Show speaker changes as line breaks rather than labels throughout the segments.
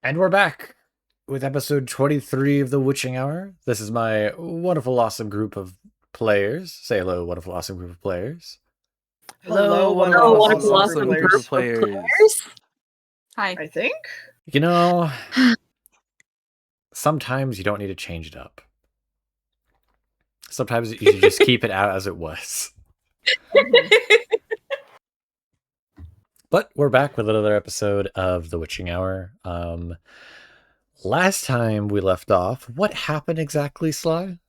And we're back with episode 23 of The Witching Hour. This is my wonderful, awesome group of players. Say hello, wonderful, awesome group of players.
Hello,
Hello,
wonderful,
awesome
group of
players.
Hi. I think.
You know, sometimes you don't need to change it up. Sometimes you should just keep it out as it was. But we're back with another episode of The Witching Hour. Last time we left off, what happened exactly, Sly?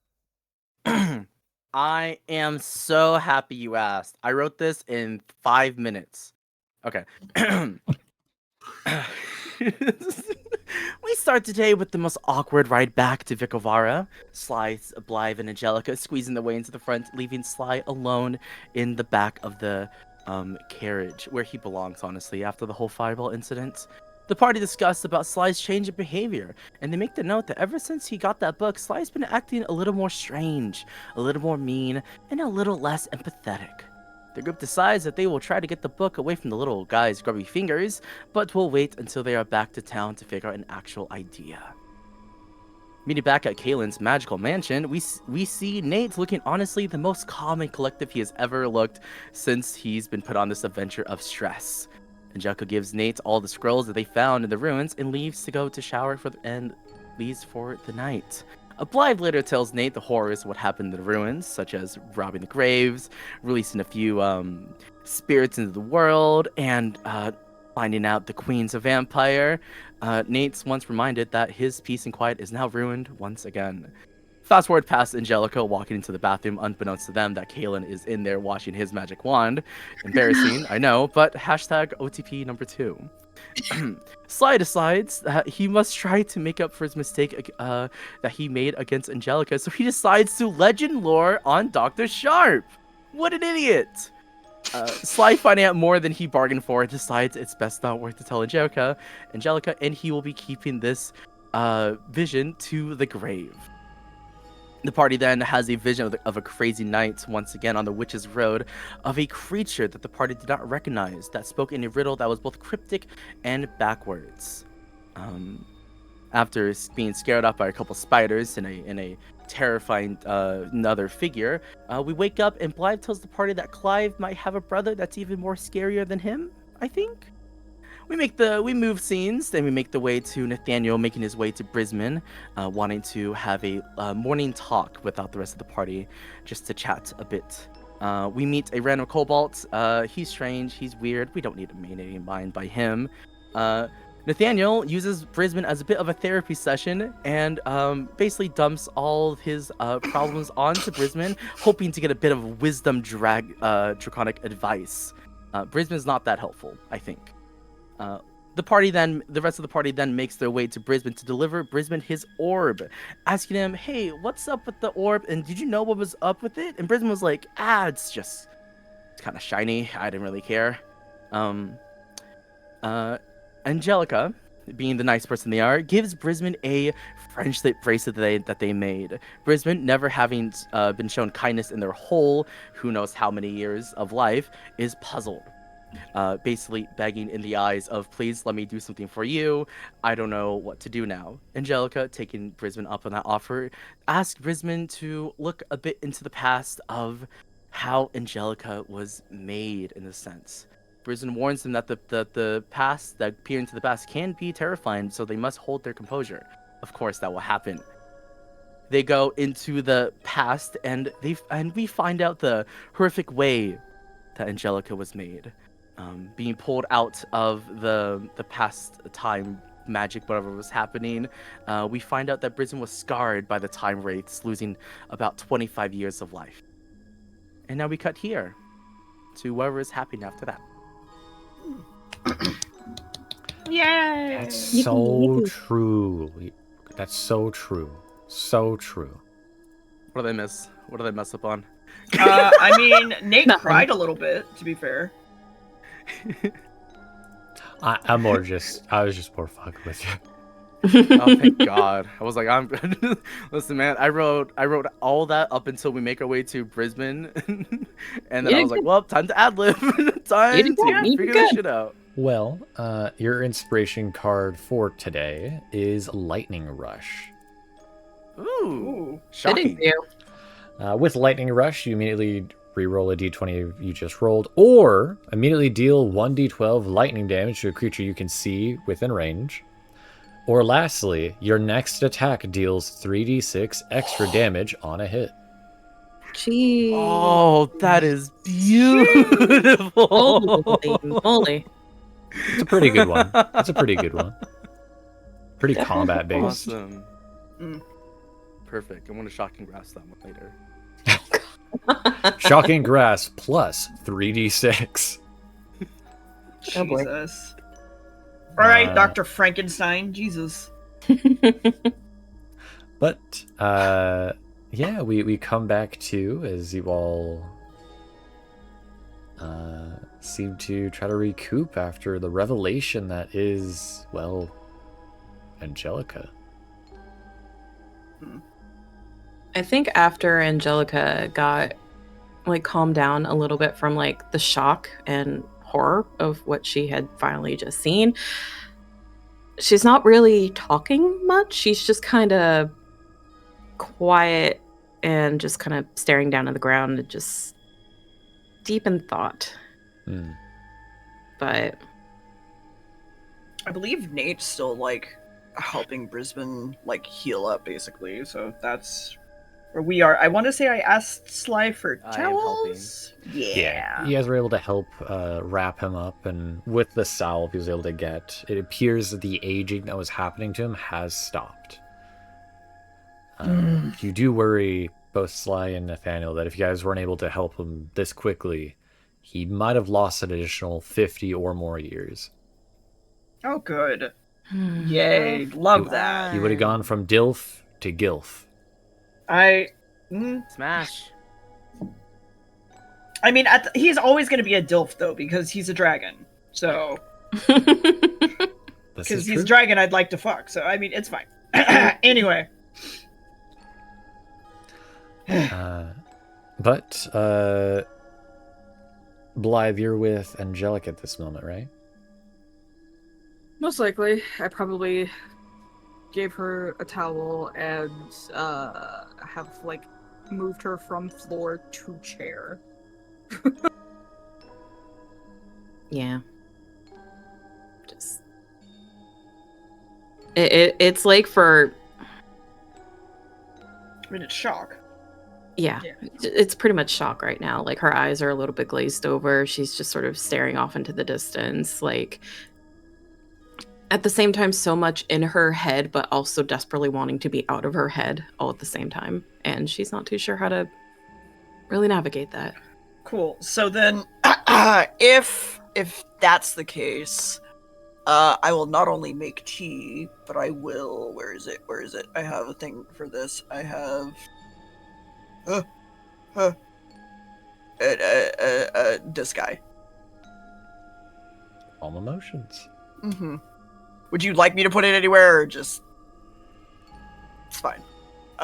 I am so happy you asked. I wrote this in 5 minutes. Okay. We start today with the most awkward ride back to Vicovara. Sly, Blythe, and Angelica squeezing their way into the front, leaving Sly alone in the back of the carriage, where he belongs, honestly, after the whole fireball incident. The party discussed about Sly's change in behavior, and they make the note that ever since he got that book, Sly's been acting a little more strange, a little more mean, and a little less empathetic. The group decides that they will try to get the book away from the little guy's grubby fingers, but will wait until they are back to town to figure out an actual idea. Meeting back at Kaylin's magical mansion, we see Nate looking honestly the most calm and collective he has ever looked since he's been put on this adventure of stress. Angelica gives Nate all the scrolls that they found in the ruins and leaves to go to shower and leaves for the night. Blythe later tells Nate the horrors of what happened in the ruins, such as robbing the graves, releasing a few spirits into the world, and finding out the queen's a vampire. Nate's once reminded that his peace and quiet is now ruined once again. Fast forward past Angelica walking into the bathroom, unbeknownst to them that Kaylin is in there washing his magic wand. Embarrassing, I know, but hashtag OTP number 2. Sly decides that he must try to make up for his mistake that he made against Angelica, so he decides to legend lore on Dr. Sharp. What an idiot! Sly, finding out more than he bargained for, decides it's best not worth to tell Angelica, and he will be keeping this vision to the grave. The party then has a vision of a crazy night once again on the Witch's Road of a creature that the party did not recognize that spoke in a riddle that was both cryptic and backwards. After being scared off by a couple spiders in a terrifying another figure, we wake up and Blythe tells the party that Clive might have a brother that's even more scarier than him, I think. We move scenes, then we make the way to Nathaniel making his way to Brisbane, wanting to have a morning talk without the rest of the party, just to chat a bit. We meet a random kobold. He's strange, he's weird. We don't need to maintain any mind by him. Nathaniel uses Brisbane as a bit of a therapy session and basically dumps all of his problems onto Brisbane, hoping to get a bit of wisdom draconic advice. Brisbane's not that helpful, I think. The rest of the party then makes their way to Brisbane to deliver Brisbane his orb, asking him, "Hey, what's up with the orb? And did you know what was up with it?" And Brisbane was like, it's kind of shiny. I didn't really care." Angelica, being the nice person they are, gives Brisbane a friendship bracelet that they made. Brisbane, never having been shown kindness in their whole who knows how many years of life, is puzzled. Basically begging in the eyes of, "Please let me do something for you. I don't know what to do now." Angelica, taking Brisbane up on that offer, asks Brisbane to look a bit into the past of how Angelica was made, in a sense. Brisbane warns them that the past, that peer into the past, can be terrifying, so they must hold their composure. Of course, that will happen. They go into the past, and we find out the horrific way that Angelica was made. Being pulled out of the past time magic, whatever was happening, we find out that Brisbane was scarred by the time wraiths, losing about 25 years of life. And now we cut here to whatever is happening after that.
Yay!
That's so true. That's so true. So true.
What did I miss? What did I mess up on?
I mean, Nate cried a little bit, to be fair.
I was just more fucking with you.
Oh, thank God. I was like, listen, man, I wrote all that up until we make our way to Brisbane. And then I was like, well, time to ad-lib. Time to figure this shit out.
Well, your inspiration card for today is Lightning Rush.
Ooh,
Ooh.
shocking.
Fitting for you.
With Lightning Rush, you immediately reroll a d20 you just rolled, or immediately deal 1d12 lightning damage to a creature you can see within range. Or lastly, your next attack deals 3d6 extra damage on a hit.
Gee.
Oh, that is beautiful.
Holy moly.
It's a pretty good one. It's a pretty good one. Pretty combat based.
Awesome.
Mm.
Perfect. I'm gonna shocking grasp that one later.
Shocking Grass plus 3d6.
Oh, boy.
Jesus. All right,
Uh,
Dr. Frankenstein. Jesus.
But yeah, we come back to as you all seem to try to recoup after the revelation that is, well, Angelica.
I think after Angelica got like calmed down a little bit from like the shock and horror of what she had finally just seen, she's not really talking much. She's just kind of quiet and just kind of staring down at the ground and just deep in thought.
Hmm.
But
I believe Nate's still like helping Brisbane like heal up basically. So that's where we are. I want to say I asked Sly for
I am helping.
towels. Yeah.
You guys were able to help wrap him up, and with the salve he was able to get, it appears that the aging that was happening to him has stopped. You do worry, both Sly and Nathaniel, that if you guys weren't able to help him this quickly, he might have lost an additional 50 or more years.
Oh, good. Yay. Love that.
He would have gone from DILF to GILF.
Smash.
I mean, he's always going to be a DILF though because he's a dragon. So
This
because
is
he's
true.
a dragon, I'd like to fuck. So I mean, it's fine. Anyway.
But Blythe, you're with Angelic at this moment, right?
Most likely. I probably gave her a towel and have like moved her from floor to chair.
yeah. Just it's like for
I mean, it's shock.
yeah,
Yeah.
it's pretty much shock right now. Like her eyes are a little bit glazed over. She's just sort of staring off into the distance, like at the same time so much in her head, but also desperately wanting to be out of her head all at the same time. And she's not too sure how to really navigate that.
Cool. So then, if that's the case, I will not only make tea, but I will. Where is it? Where is it? I have a thing for this. I have. This guy.
Calm emotions.
Mm-hmm. Would you like me to put it anywhere, or just? It's fine.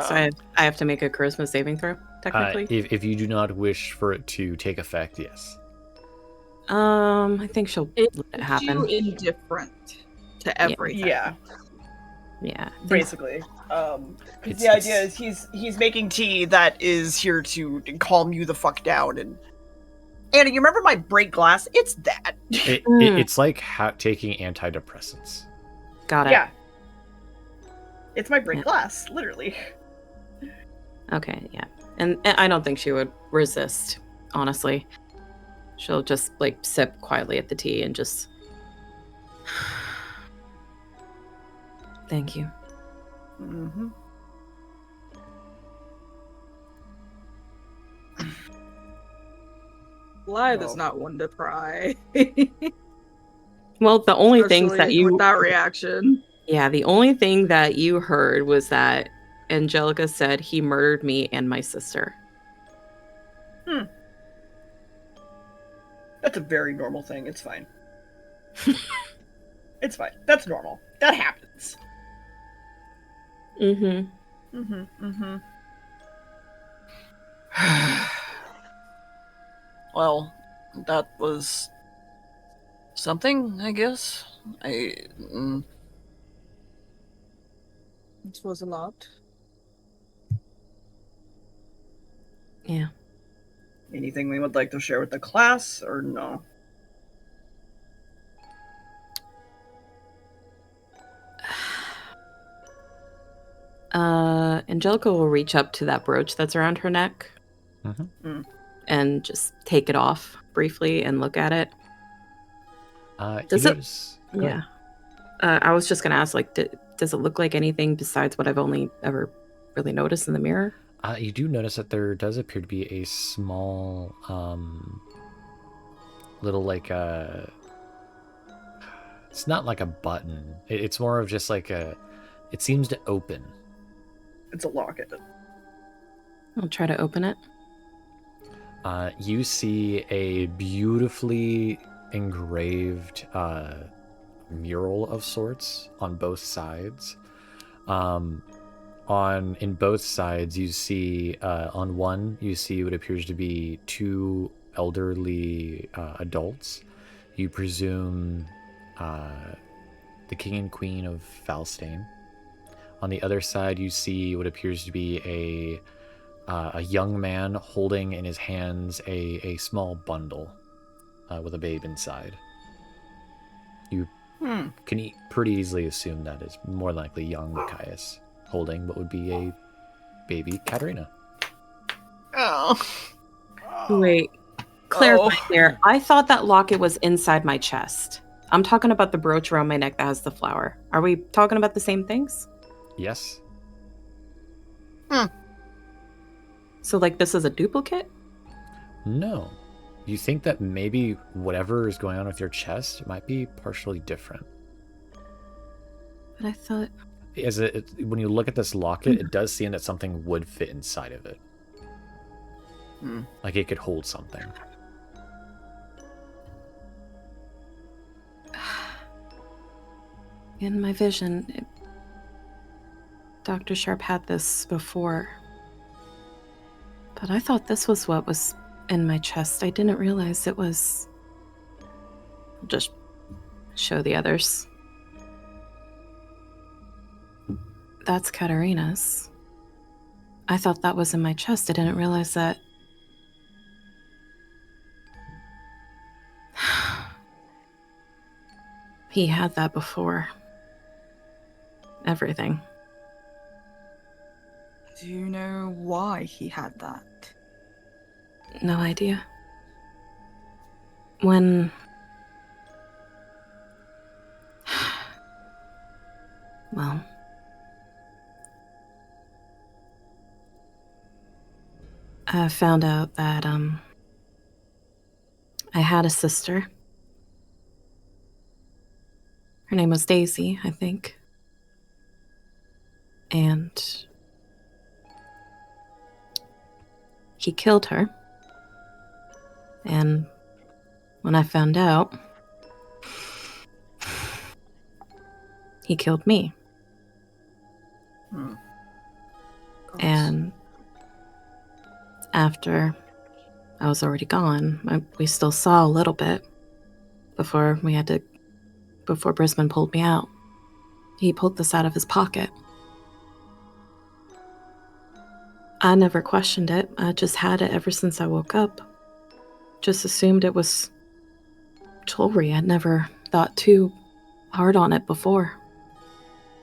So I have to make a charisma saving throw, technically.
If you do not wish for it to take effect, yes.
I think she'll
It
let it
makes
happen.
you indifferent to everything.
Yeah,
Yeah.
basically. 'Cause
It's-
the idea is he's making tea that is here to calm you the fuck down. And Anna, you remember my break glass? It's that.
It's like taking antidepressants.
Got it.
Yeah. It's my break
Yeah.
glass, literally.
Okay, yeah. And I don't think she would resist, honestly. She'll just like sip quietly at the tea and just thank you.
Mm-hmm.
Blythe is
Well.
not one to cry.
Well, the only things that
Especially
you
with that reaction.
yeah, the only thing that you heard was that Angelica said he murdered me and my sister.
That's a very normal thing. It's fine. It's fine. That's normal. That happens.
Mm-hmm.
Mm-hmm. Well, that was something, I guess.
This was a lot.
Yeah.
Anything we would like to share with the class, or no?
Angelica will reach up to that brooch that's around her neck and just take it off briefly and look at it.
You notice... Go
Yeah. I was just gonna ask, like, does it look like anything besides what I've only ever really noticed in the mirror?
You do notice that there does appear to be a small, little, like, it's not like a button. It's more of just like a... It seems to open.
It's a locket.
I'll try to open it.
You see a beautifully engraved mural of sorts on both sides. In both sides, you see on one you see what appears to be two elderly adults. You presume the king and queen of Falstein. On the other side, you see what appears to be a young man holding in his hands a small bundle with a babe inside. You can pretty easily assume that is more likely young Caius holding what would be a baby Katerina.
Oh.
Wait, clarify here. I thought that locket was inside my chest. I'm talking about the brooch around my neck that has the flower. Are we talking about the same things?
Yes.
So, like, this is a duplicate?
No. You think that maybe whatever is going on with your chest might be partially different.
But I thought...
When you look at this locket, it does seem that something would fit inside of it. Like it could hold something.
In my vision, Dr. Sharp had this before. But I thought this was what was in my chest. I didn't realize it was... I'll just show the others. That's Katerina's. I thought that was in my chest. I didn't realize that... He had that before. Everything.
Do you know why he had that?
No idea. When... Well... I found out that, I had a sister. Her name was Daisy, I think. And... he killed her. And when I found out, he killed me. And after I was already gone, we still saw a little bit before Brisbane pulled me out. He pulled this out of his pocket. I never questioned it. I just had it ever since I woke up. Just assumed it was jewelry. I'd never thought too hard on it before.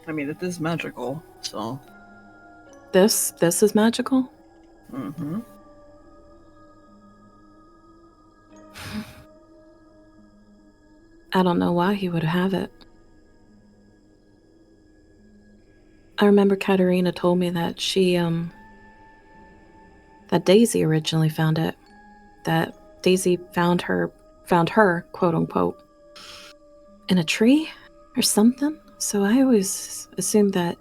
I mean, it is magical, so...
This is magical?
Mm-hmm.
I don't know why he would have it. I remember Katerina told me that that Daisy originally found it. That Daisy found her, quote unquote, in a tree or something. So I always assumed that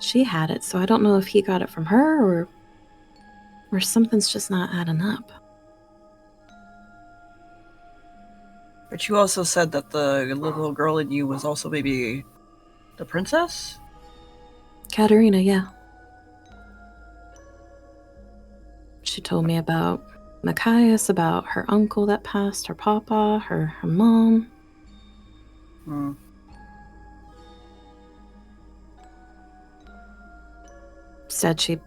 she had it. So I don't know if he got it from her or something's just not adding up.
But you also said that the little girl in you was also maybe the princess?
Katerina, yeah. She told me about Machias about her uncle that passed, her papa, her mom.
Hmm.
Said she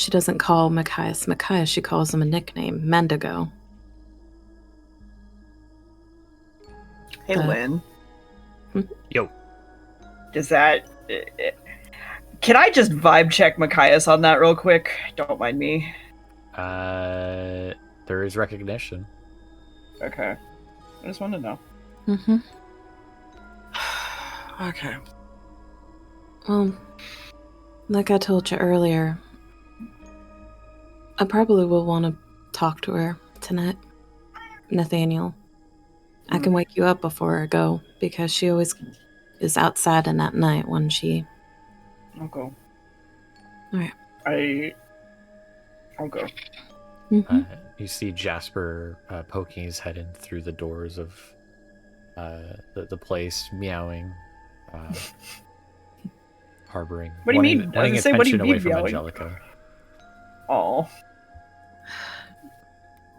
doesn't call Machias Machias, she calls him a nickname, Mendigo.
Hey,
But-
Lynn.
Yo.
Does that... Can I just vibe check Machias on that real quick? Don't mind me.
There is recognition.
Okay. I just want to know.
Mm-hmm.
Okay.
Well, like I told you earlier, I probably will want to talk to her tonight. Nathaniel. I can wake you up before I go, because she always is outside in that night when she...
I'll go.
Alright.
I'll go.
Mm-hmm.
You see Jasper poking his head in through the doors of the place, meowing, harboring.
What do you mean? I was
Wanting
gonna say, what do you
attention away
mean
from
meowing?
Angelica.
Oh.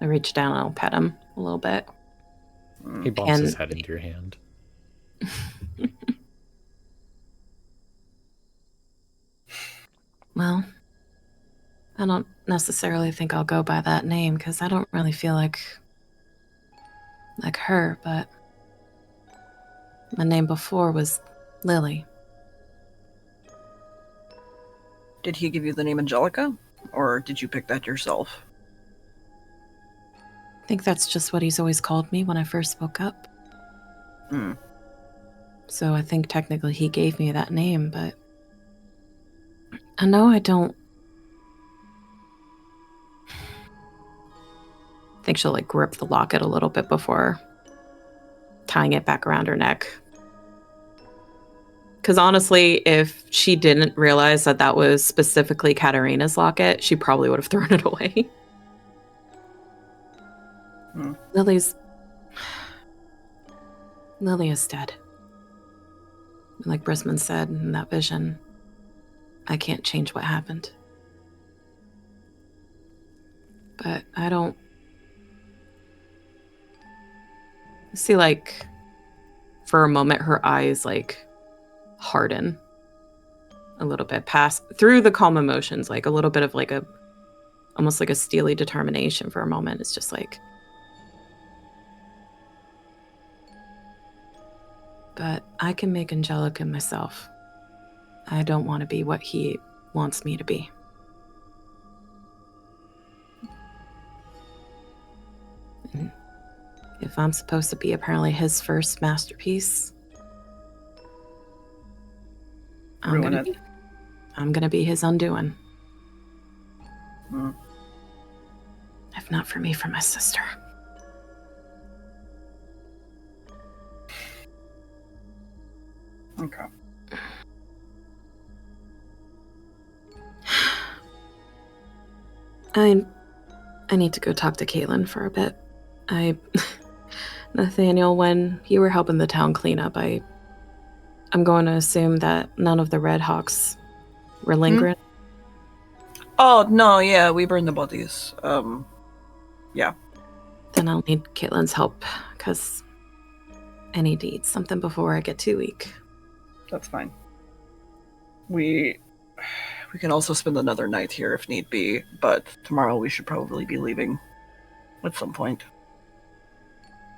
I reach down and I'll pet him a little bit.
He bumps his
And-
head into your hand.
Well, I don't necessarily think I'll go by that name, because I don't really feel like her, but my name before was Lily.
Did he give you the name Angelica? Or did you pick that yourself?
I think that's just what he's always called me when I first woke up.
Hmm.
So I think technically he gave me that name, but I know I don't... I think she'll like grip the locket a little bit before tying it back around her neck. Because honestly, if she didn't realize that that was specifically Katarina's locket, she probably would have thrown it away.
Hmm.
Lily is dead. Like Brisman said in that vision, I can't change what happened. But I don't... see, like, for a moment, her eyes, like, harden a little bit, pass through the calm emotions, like a little bit of like a, almost like a steely determination for a moment. It's just like, but I can make Angelica myself. I don't want to be what he wants me to be. And if I'm supposed to be apparently his first masterpiece, I'm
Ruin
gonna be his undoing.
Hmm.
If not for me, for my sister.
Okay.
I need to go talk to Caitlin for a bit. Nathaniel, when you were helping the town clean up, I'm going to assume that none of the Red Hawks were lingering.
Oh, no, yeah, we burned the bodies. Yeah.
Then I'll need Caitlin's help, because I need to eat something before I get too weak.
That's fine. We can also spend another night here if need be, but tomorrow we should probably be leaving at some point.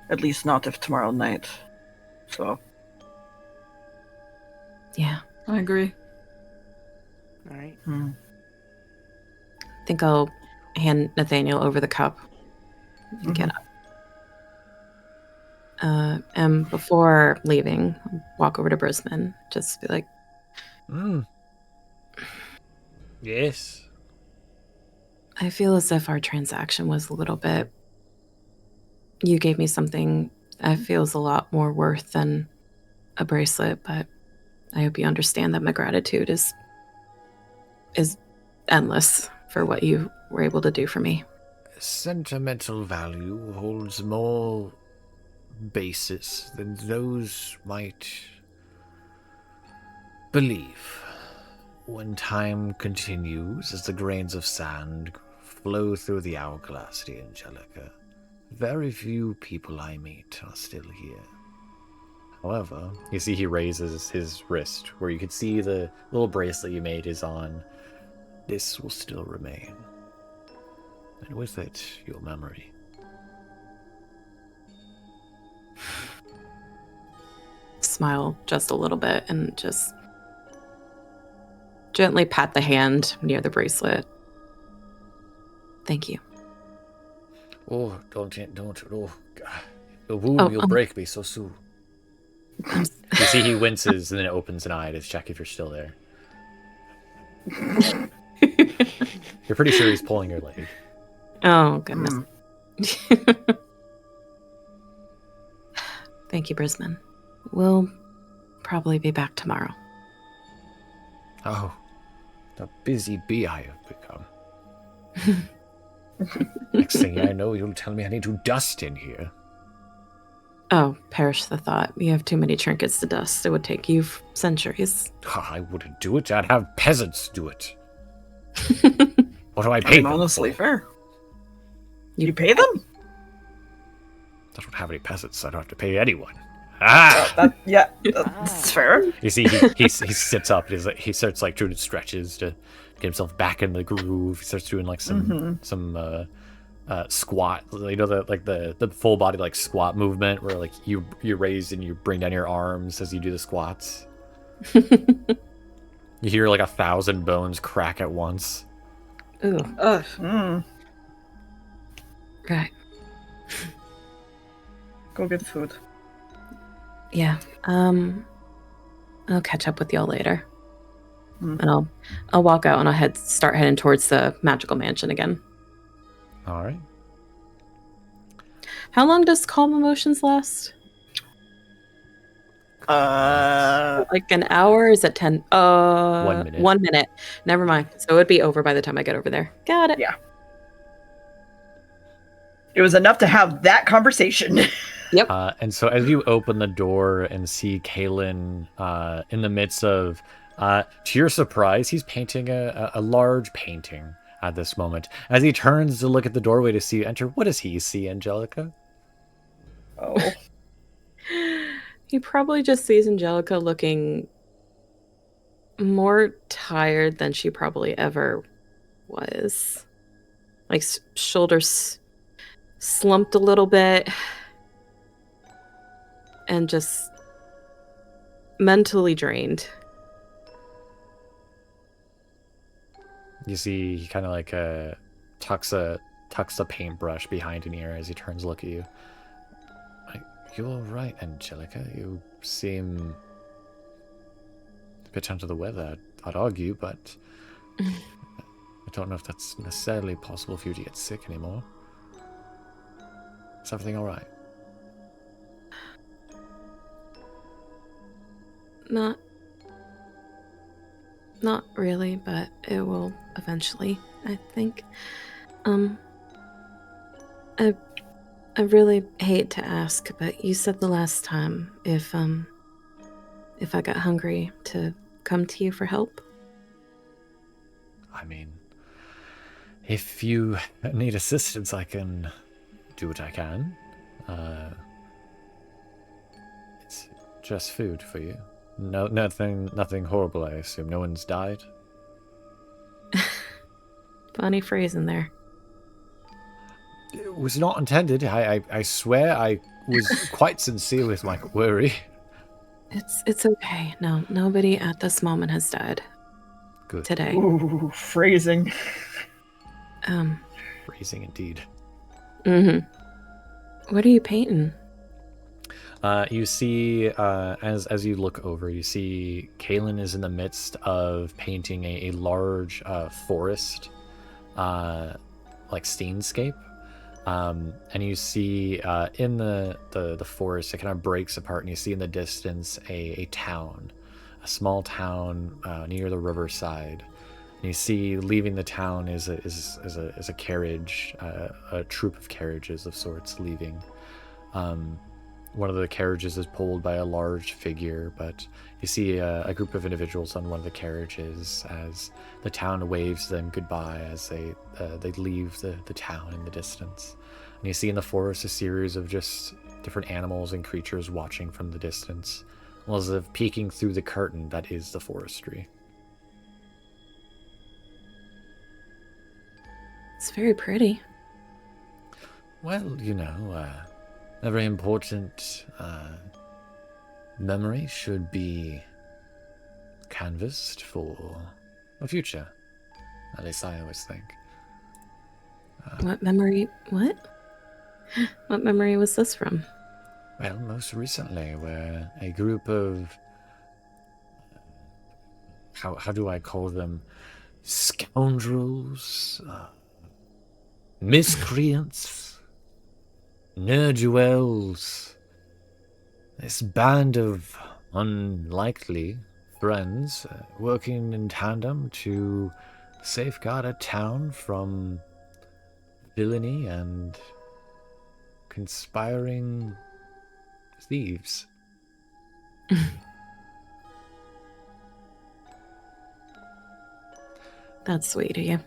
At least not if tomorrow night. So,
Yeah,
I agree.
All right.
I think I'll hand Nathaniel over the cup and get up. And before leaving, walk over to Brisbane, just be like,
Yes.
I feel as if our transaction was a little bit... You gave me something that feels a lot more worth than a bracelet, but I hope you understand that my gratitude is endless for what you were able to do for me.
Sentimental value holds more basis than those might believe. When time continues, as the grains of sand flow through the hourglass, dear Angelica. Very few people I meet are still here. However, you see he raises his wrist, where you can see the little bracelet you made is on. This will still remain. And with it, your memory.
Smile just a little bit and just gently pat the hand near the bracelet. Thank you.
Oh, don't. Oh, God. The wound will break me so soon. You see he winces and then opens an eye to check if you're still there. You're pretty sure he's pulling your leg.
Oh, goodness. Thank you, Brisbane. We'll probably be back tomorrow.
Oh, the busy bee I have become. Next thing I know, you'll tell me I need to dust in here.
Oh, perish the thought. You have too many trinkets to dust. It would take you centuries.
I wouldn't do it. I'd have peasants do it. What do I pay them
honestly,
for?
fair. You pay them?
I don't have any peasants. I don't have to pay anyone. Ah!
That's fair.
You see, he sits up. He starts like doing stretches to get himself back in the groove. He starts doing like some squat. You know, the full body like squat movement where like you raise and you bring down your arms as you do the squats. You hear like 1,000 bones crack at once.
Ooh. Right.
Go get food.
Yeah. I'll catch up with y'all later. And I'll walk out and I'll start heading towards the magical mansion again.
All right.
How long does calm emotions last? Like an hour? Is it 10?
1 minute.
1 minute. Never mind. So it'd be over by the time I get over there. Got it.
Yeah. It was enough to have that conversation.
Yep.
And so as you open the door and see Kaelin in the midst of, to your surprise, he's painting a large painting at this moment. As he turns to look at the doorway to see you enter, what does he see, Angelica?
Oh.
He probably just sees Angelica looking more tired than she probably ever was. Like shoulders slumped a little bit. And just mentally drained.
You see he kind of like tucks a paintbrush behind an ear as he turns to look at you. You're right, Angelica. You seem a bit under the weather, I'd argue, but I don't know if that's necessarily possible for you to get sick anymore. Is everything all right?
Not really, but it will eventually, I think. I really hate to ask, but you said the last time if I got hungry to come to you for help.
I mean, if you need assistance, I can do what I can. It's just food for you. No, nothing horrible, I assume. No one's died?
Funny phrase in there.
It was not intended. I swear I was quite sincere with my worry.
It's okay. No, nobody at this moment has died.
Good.
Today.
Ooh, phrasing.
Phrasing indeed.
What are you painting?
You see, as you look over, you see Kaelin is in the midst of painting a large forest, like scenescape. And you see in the forest, it kind of breaks apart, and you see in the distance a town, a small town near the riverside. And you see leaving the town is a carriage, a troop of carriages of sorts leaving. one of the carriages is pulled by a large figure, but you see a group of individuals on one of the carriages as the town waves them goodbye as they leave the town in the distance. And you see in the forest a series of just different animals and creatures watching from the distance, as if peeking through the curtain that is the forestry.
It's very pretty.
Well, a very important memory should be canvassed for the future. At least I always think.
What memory? What? What memory was this from?
Well, most recently, we're a group of... How do I call them? Scoundrels? Miscreants? Ne'er-do-wells? This band of unlikely friends working in tandem to safeguard a town from villainy and conspiring thieves.
That's sweet of you.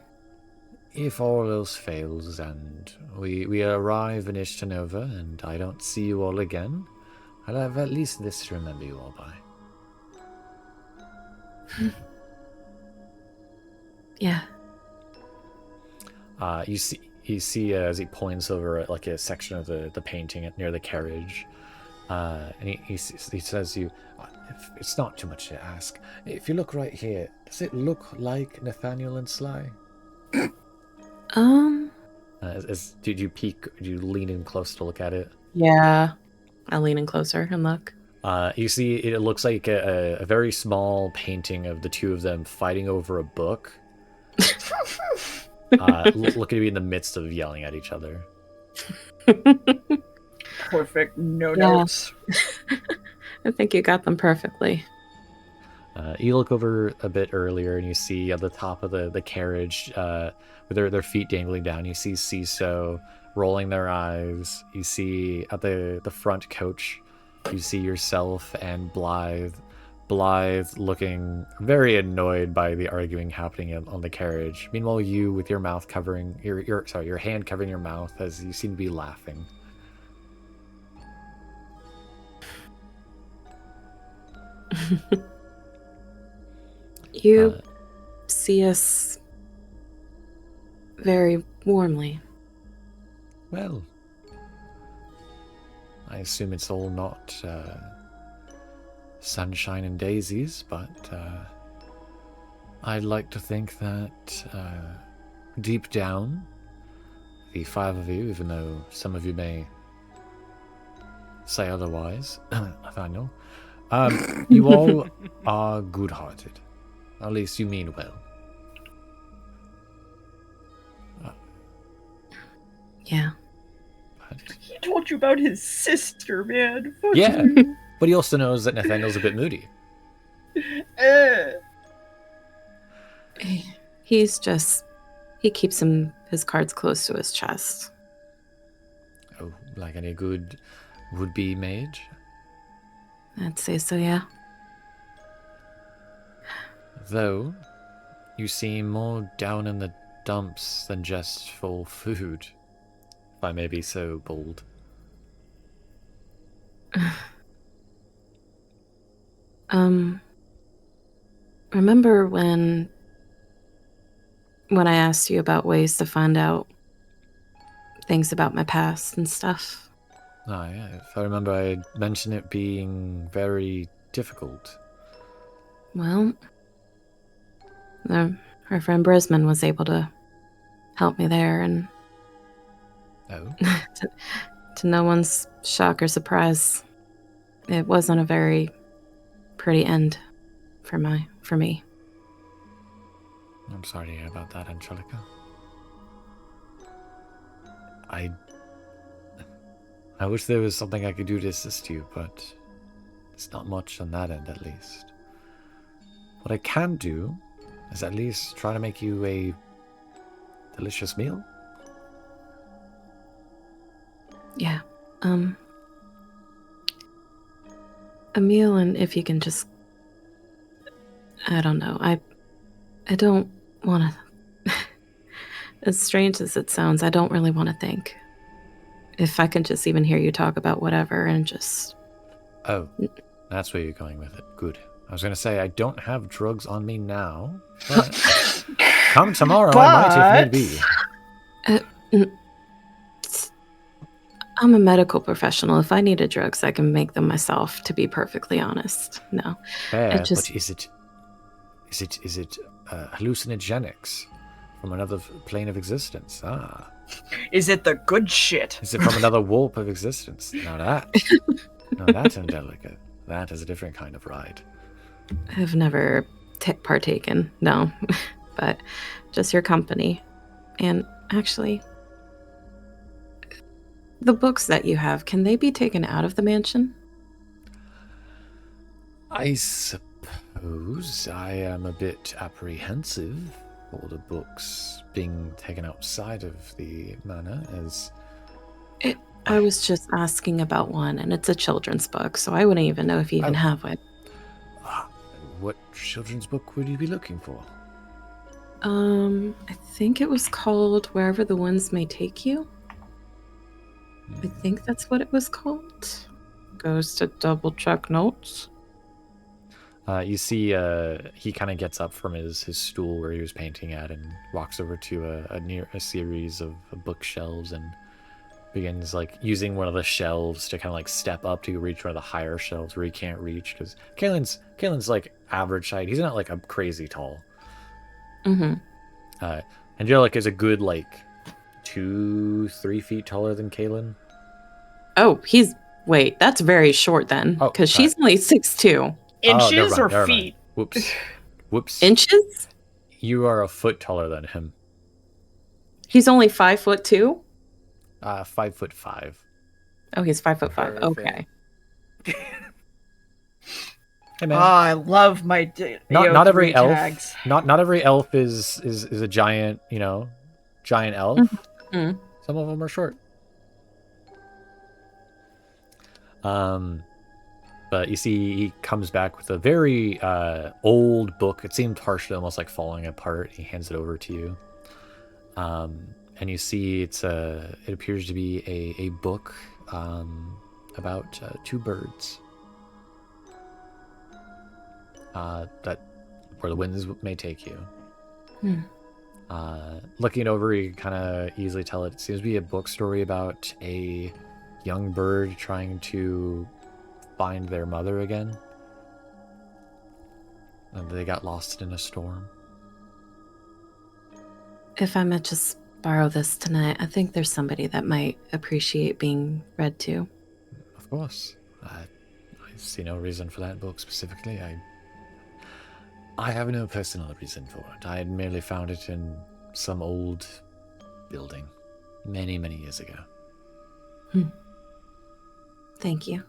If all else fails and we arrive in Ishtanova and I don't see you all again, I'll have at least this to remember you all by.
Yeah.
You see as he points over at like a section of the painting near the carriage, and he says to you, if it's not too much to ask, if you look right here, does it look like Nathaniel and Sly? Did you peek? Did you lean in close to look at it?
Yeah. I'll lean in closer and look.
You see, it looks like a very small painting of the two of them fighting over a book. Looking to be in the midst of yelling at each other.
Perfect. No
Yeah.
notes.
I think you got them perfectly.
You look over a bit earlier and you see at the top of the carriage, with their feet dangling down, you see CISO rolling their eyes. You see at the front coach, you see yourself and Blythe looking very annoyed by the arguing happening on the carriage. Meanwhile, you with your mouth covering your hand covering your mouth as you seem to be laughing.
You see us very warmly.
Well, I assume it's all not sunshine and daisies, but I'd like to think that deep down, the five of you, even though some of you may say otherwise, Nathaniel, you all are good-hearted. At least you mean well.
Yeah.
But,
He told you about his sister, man. Fuck
yeah,
you.
but he also knows that Nathaniel's a bit moody.
He's just... He keeps his cards close to his chest.
Oh, like any good would-be mage?
I'd say so, yeah.
Though, you seem more down in the dumps than just full food, if I may be so bold.
Remember when I asked you about ways to find out things about my past and stuff?
Ah, yeah, if I remember, I mentioned it being very difficult.
Well, our friend Brisman was able to help me there, and
Oh?
to no one's shock or surprise, it wasn't a very pretty end for me.
I'm sorry to hear about that, Angelica. I wish there was something I could do to assist you, but it's not much on that end, at least. What I can do is at least try to make you a delicious meal.
Yeah. Emil, and if you can just, I don't know, I don't want to, as strange as it sounds, I don't really want to think. If I can just even hear you talk about whatever and just...
Oh, that's where you're going with it. Good. I was going to say, I don't have drugs on me now, but come tomorrow, I might if need be.
I'm a medical professional. If I needed drugs, I can make them myself, to be perfectly honest. No.
Fair,
just...
but is it hallucinogenics from another plane of existence? Ah.
Is it the good shit?
Is it from another warp of existence? Now that, Angelica, that is a different kind of ride.
I've never partaken, no. But just your company. And actually, the books that you have, can they be taken out of the mansion?
I suppose I am a bit apprehensive for the books being taken outside of the manor, as...
I was just asking about one, and it's a children's book, so I wouldn't even know if you even have it.
What children's book would you be looking for?
I think it was called Wherever the Winds May Take You. I think that's what it was called. Goes to double check notes.
You see, he kind of gets up from his stool where he was painting at and walks over to a series of bookshelves and begins like using one of the shelves to kind of like step up to reach one of the higher shelves where he can't reach, because Kalen's like average height. He's not like a crazy tall.
Mm-hmm.
Angelic is a good like 2-3 feet taller than Kalen.
Oh, wait, that's very short then, because she's only 6'2".
Inches or
never mind.
feet?
Whoops.
Inches?
You are a foot taller than him.
He's only 5'2"?
5'5".
Oh, he's 5'5".
Perfect.
Okay.
Hey man.
Oh, I love my
Not every elf.
tags.
Not every elf is a giant, giant elf.
Mm-hmm.
Some of them are short. But you see, he comes back with a very old book. It seemed partially almost like falling apart. He hands it over to you. And you see it appears to be a book about two birds. That where the winds may take you. Looking over, you can kind of easily tell it seems to be a book story about a young bird trying to find their mother again. And they got lost in a storm.
If I might just borrow this tonight, I think there's somebody that might appreciate being read to.
Of course. I see no reason for that book specifically. I have no personal reason for it. I had merely found it in some old building many, many years ago.
Thank you.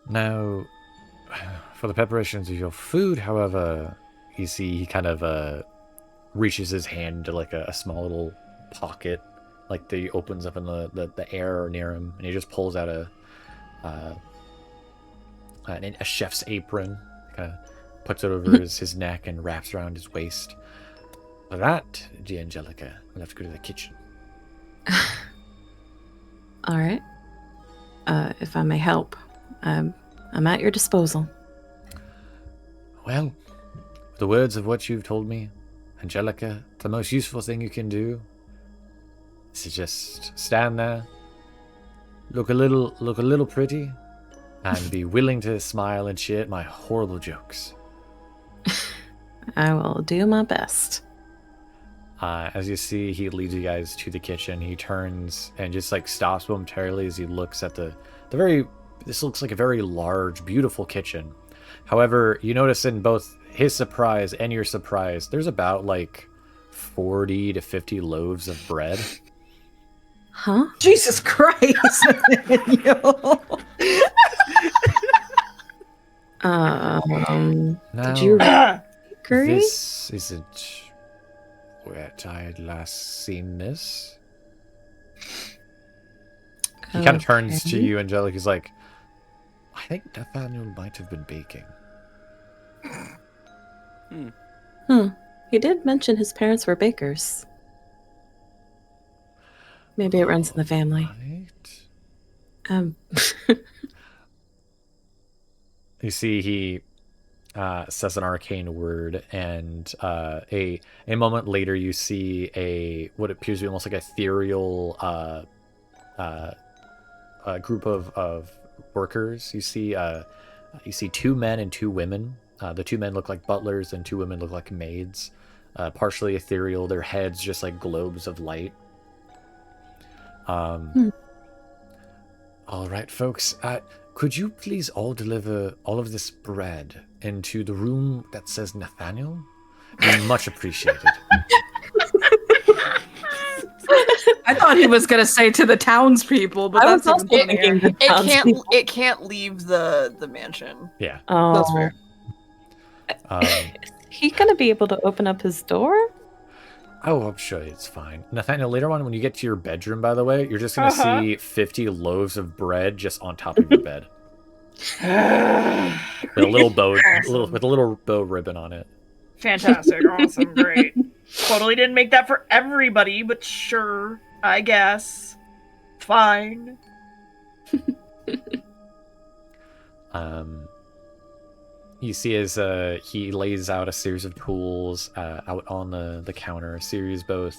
Now, for the preparations of your food, however, you see he kind of reaches his hand into like a small little pocket, like that he opens up in the air near him, and he just pulls out a chef's apron, kind of puts it over his neck and wraps around his waist. For that, dear Angelica, we'll have to go to the kitchen.
All right. If I may help, I'm at your disposal.
Well, the words of what you've told me, Angelica, the most useful thing you can do is to just stand there, look a little pretty, and be willing to smile and share my horrible jokes.
I will do my best.
As you see, he leads you guys to the kitchen. He turns and just like stops momentarily as he looks at this looks like a very large, beautiful kitchen. However, you notice in both his surprise and your surprise, there's about like 40 to 50 loaves of bread.
Huh?
Jesus Christ!
Did you curry?
This isn't where I had last seen this. He kind of turns to you, Angelica. He's like, I I think Nathaniel might have been baking.
He did mention his parents were bakers. Maybe it runs in the family.
Right. You see, he says an arcane word, and a moment later, you see what appears to be almost like ethereal group of workers. You see 2 men and 2 women. The 2 men look like butlers, and 2 women look like maids. Partially ethereal, their heads just like globes of light. All right, folks. Could you please all deliver all of this bread into the room that says Nathaniel? Much appreciated.
I thought he was gonna say to the townspeople, but
I was
that's
also
even funnier.
thinking the
It can't leave the mansion.
Yeah.
Oh,
That's fair.
is he gonna be able to open up his door?
Oh, I'm sure it's fine. Nathaniel, later on when you get to your bedroom, by the way, you're just going to see 50 loaves of bread just on top of your bed. With a little bow, with a little bow ribbon on it.
Fantastic, awesome, great. Totally didn't make that for everybody, but sure, I guess. Fine.
You see as he lays out a series of tools out on the counter, a series both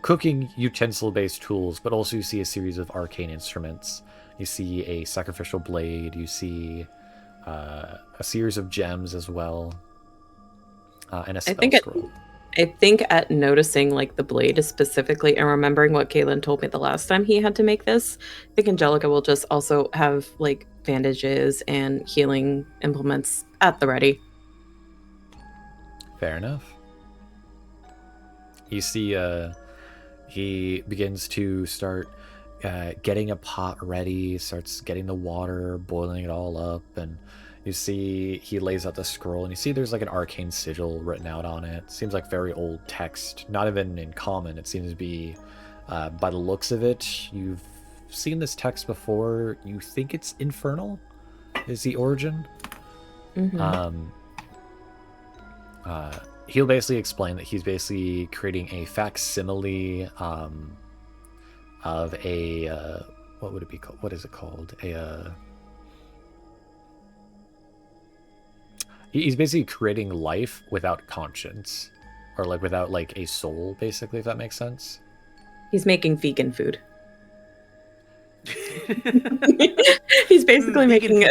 cooking utensil-based tools, but also you see a series of arcane instruments. You see a sacrificial blade, you see a series of gems as well, and a spell scroll.
I think at noticing like the blade specifically and remembering what Kaylin told me the last time he had to make this, I think Angelica will just also have like bandages and healing implements at the ready.
Fair enough. You see he begins to start getting a pot ready, starts getting the water, boiling it all up, and you see he lays out the scroll, and you see there's like an arcane sigil written out on it. Seems like very old text, not even in common. It seems to be, by the looks of it, you've seen this text before. You think it's infernal, is the origin. He'll basically explain that he's basically creating a facsimile of a what would it be called? What is it called? He's basically creating life without conscience, or like without like a soul, basically, if that makes sense.
He's making vegan food. He's basically making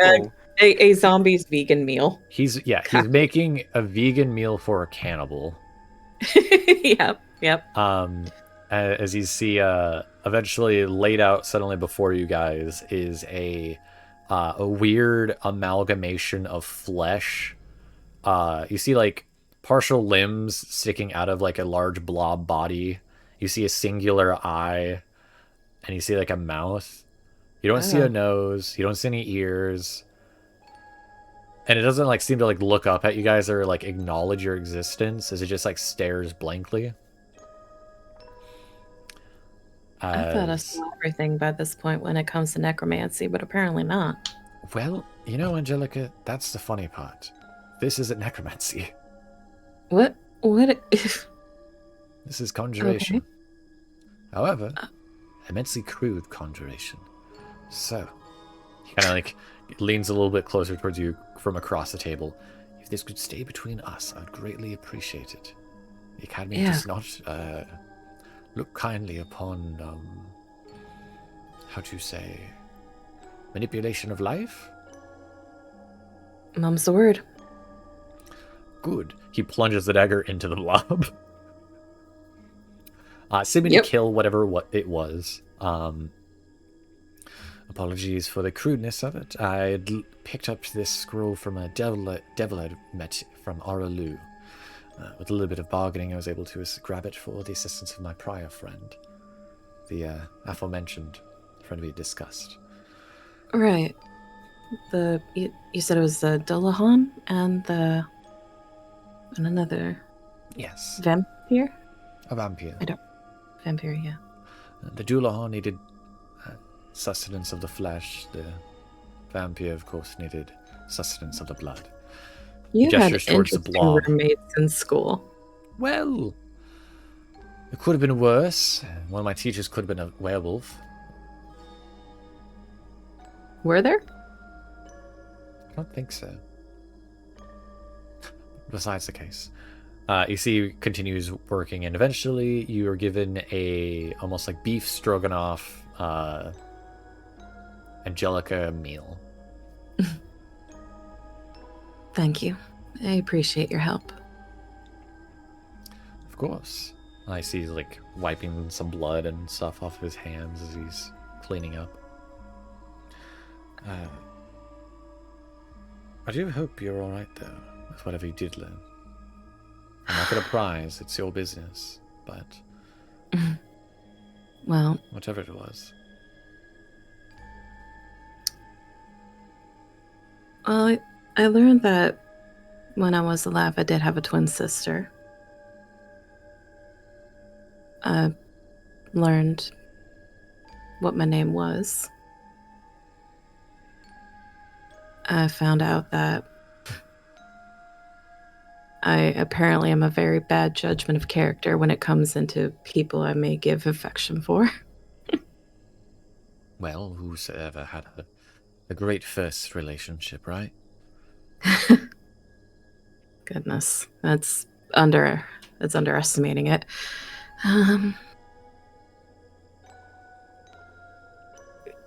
a zombie's vegan meal.
He's making a vegan meal for a cannibal.
Yep.
As you see, eventually laid out suddenly before you guys is a weird amalgamation of flesh. You see like partial limbs sticking out of like a large blob body. You see a singular eye, and you see like a mouth. You don't see a nose. You don't see any ears. And it doesn't like seem to like look up at you guys or like acknowledge your existence, as it just like stares blankly.
I thought I saw everything by this point when it comes to necromancy, but apparently not.
Well, you know, Angelica, that's the funny part. This isn't necromancy.
What?
This is conjuration.
Okay.
However, immensely crude conjuration. So, he kind of like leans a little bit closer towards you from across the table. If this could stay between us, I'd greatly appreciate it. The Academy does not look kindly upon, how to say, manipulation of life?
Mum's the word.
Good. He plunges the dagger into the blob. Seeming to kill whatever it was. Apologies for the crudeness of it. I picked up this scroll from a devil I'd met from Aralu. With a little bit of bargaining, I was able to grab it for the assistance of my prior friend. The aforementioned friend we had discussed.
Right. You said it was the Dullahan and another...
Yes.
Vampire?
A vampire.
Vampire, yeah.
The Dullahan needed sustenance of the flesh. vampire, of course, needed sustenance of the blood.
You had
gestures towards the
interesting
blob.
roommates in school.
Well, it could have been worse. One of my teachers could have been a werewolf.
Were there?
I don't think so. Besides the case. You see, he continues working, and eventually you are given a almost like beef stroganoff Angelica meal.
Thank you. I appreciate your help.
Of course. I see he's like wiping some blood and stuff off his hands as he's cleaning up. I do hope you're alright though, with whatever you did learn. I'm not gonna prize, it's your business, but
Well,
whatever it was.
I learned that when I was alive, I did have a twin sister. I learned what my name was. I found out that I apparently am a very bad judgment of character when it comes into people I may give affection for.
Well, who's ever had a great first relationship, right?
Goodness, that's underestimating it.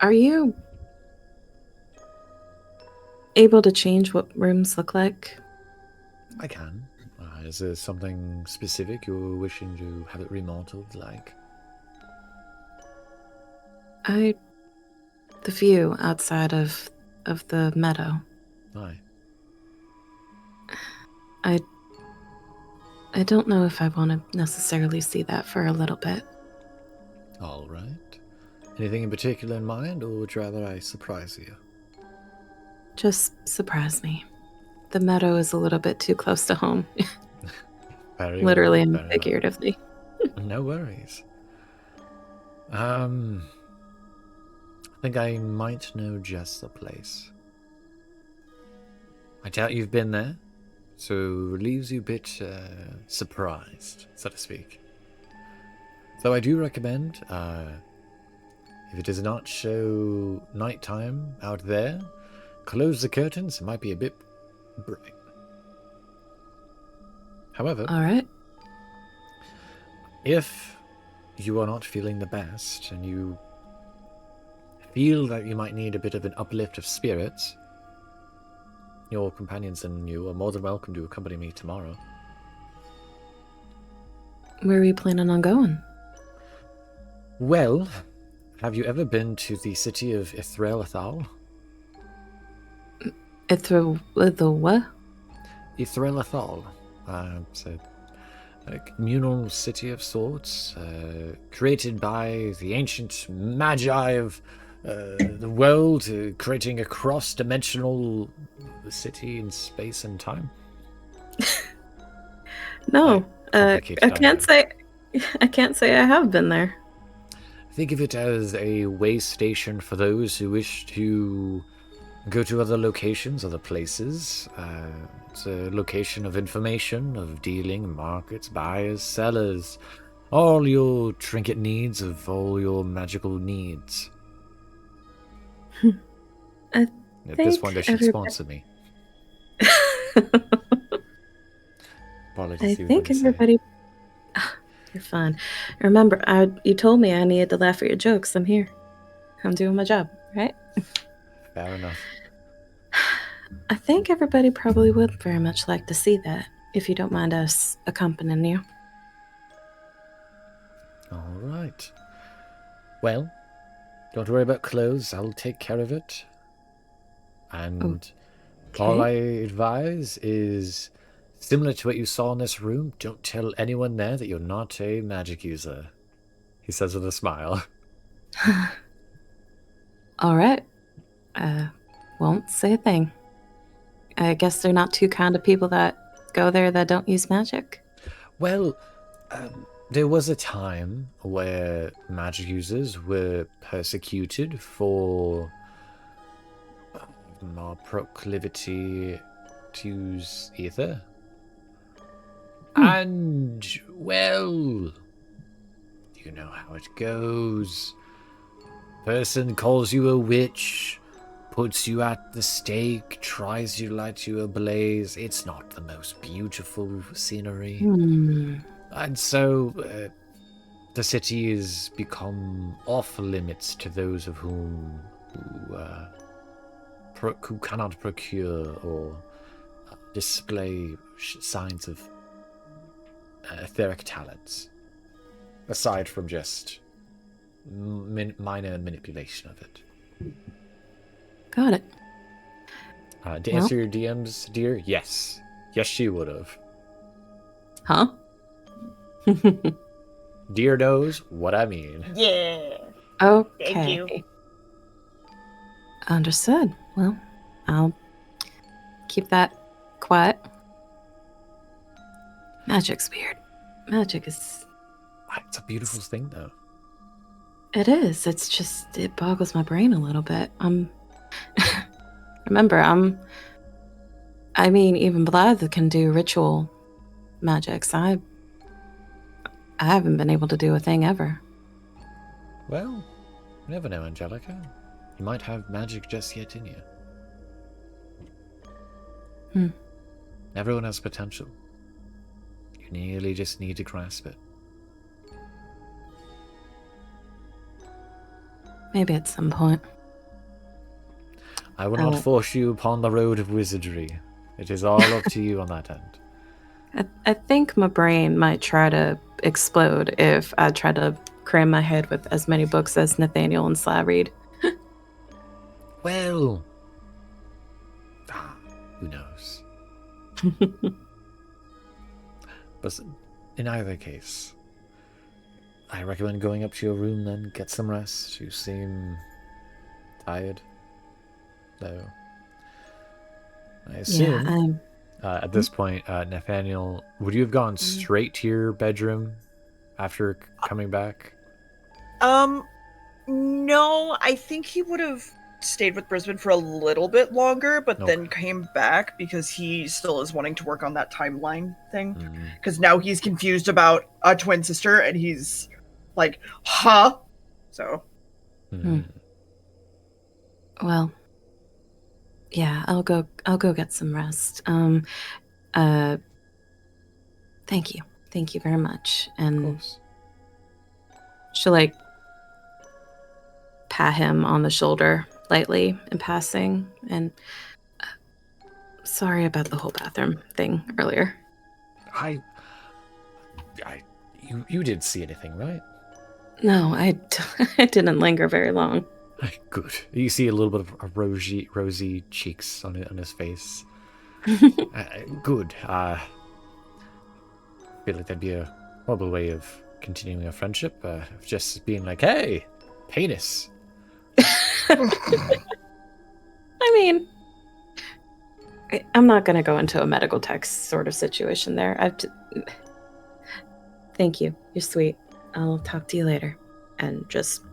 Are you able to change what rooms look like?
I can. Is there something specific you're wishing to have it remodeled like?
The view outside of the meadow.
Aye.
I don't know if I want to necessarily see that for a little bit.
All right. Anything in particular in mind, or would you rather I surprise you?
Just surprise me. The meadow is a little bit too close to home.
Very
Literally
well,
and
very well.
figuratively.
No worries. I think I might know just the place. I doubt you've been there, so it leaves you a bit surprised, so to speak. Though I do recommend, if it does not show nighttime out there, close the curtains. It might be a bit bright. However,
All right.
if you are not feeling the best and you feel that you might need a bit of an uplift of spirits, your companions and you are more than welcome to accompany me tomorrow.
Where are you planning on going?
Well, have you ever been to the city of Ithrelathal?
The what?
Ithrelathal. It's a communal city of sorts, created by the ancient magi of the world, creating a cross-dimensional city in space and time.
No, I
complicated
can't say I have been there.
Think of it as a way station for those who wish to go to other locations, other places. It's a location of information, of dealing, markets, buyers, sellers, all your trinket needs, of all your magical needs.
I
At this point, they should sponsor me. Apologies,
I think everybody. You're fine. Remember, you told me I needed to laugh at your jokes. I'm here. I'm doing my job, right?
Fair enough.
I think everybody probably would very much like to see that, if you don't mind us accompanying you.
All right. Well, don't worry about clothes. I'll take care of it. And all I advise is, similar to what you saw in this room, don't tell anyone there that you're not a magic user. He says with a smile.
All right. Won't say a thing. I guess they're not too kind of people that go there that don't use magic.
Well, there was a time where magic users were persecuted for more proclivity to use ether. And, well, you know how it goes. Person calls you a witch, puts you at the stake, tries to light you ablaze. It's not the most beautiful scenery. And so, the city has become off limits to those of whom who cannot procure or display signs of etheric talents, aside from just minor manipulation of it.
Got it.
To answer your DMs, dear, yes. Yes, she would have.
Huh?
Dear knows what I mean.
Yeah.
Okay.
Thank you.
Understood. Well, I'll keep that quiet. Magic's weird. Magic is...
It's a beautiful thing, though.
It is. It's just... It boggles my brain a little bit. Remember, I mean, even Blythe can do ritual magics. I haven't been able to do a thing ever.
Well, you never know, Angelica. You might have magic just yet in you. Everyone has potential. You nearly just need to grasp it.
Maybe at some point.
I will not force you upon the road of wizardry. It is all up to you on that end.
I think my brain might try to explode if I try to cram my head with as many books as Nathaniel and Sly read.
Well, who knows? But in either case, I recommend going up to your room then, get some rest. You seem tired, though. I assume at this point, Nathaniel, would you have gone straight to your bedroom after coming back?
No, I think he would have stayed with Brisbane for a little bit longer, but then came back because he still is wanting to work on that timeline thing. Because now he's confused about a twin sister, and he's like, huh? So.
Well, yeah, I'll go get some rest. Thank you very much. And she'll like pat him on the shoulder lightly in passing, and sorry about the whole bathroom thing earlier.
You didn't see anything, right?
No, I didn't linger very long.
Good. You see a little bit of rosy cheeks on his face. Good. I feel like that'd be a horrible way of continuing a friendship. Just being like, hey, penis.
I mean, I'm not going to go into a medical text sort of situation there. Thank you. You're sweet. I'll talk to you later. And just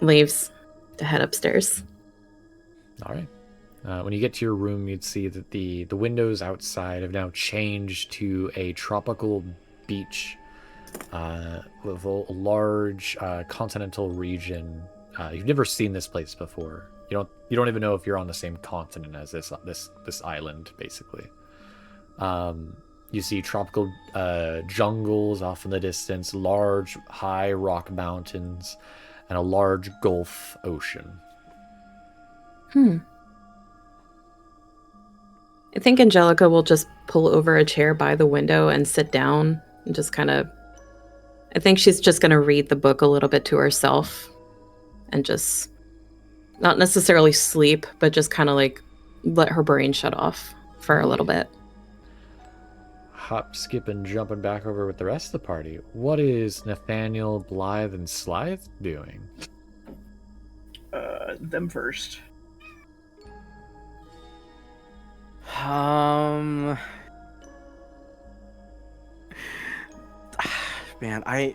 leaves to head upstairs.
All right. When you get to your room, you'd see that the windows outside have now changed to a tropical beach with a large continental region. You've never seen this place before. You don't even know if you're on the same continent as this island, basically. You see tropical jungles off in the distance, large high rock mountains, and a large Gulf Ocean.
I think Angelica will just pull over a chair by the window and sit down and just kind of... I think she's just going to read the book a little bit to herself and just not necessarily sleep, but just kind of like let her brain shut off for a little bit.
Hop, skip, and jumping back over with the rest of the party. What is Nathaniel, Blythe, and Slythe doing?
Them first.
Man, I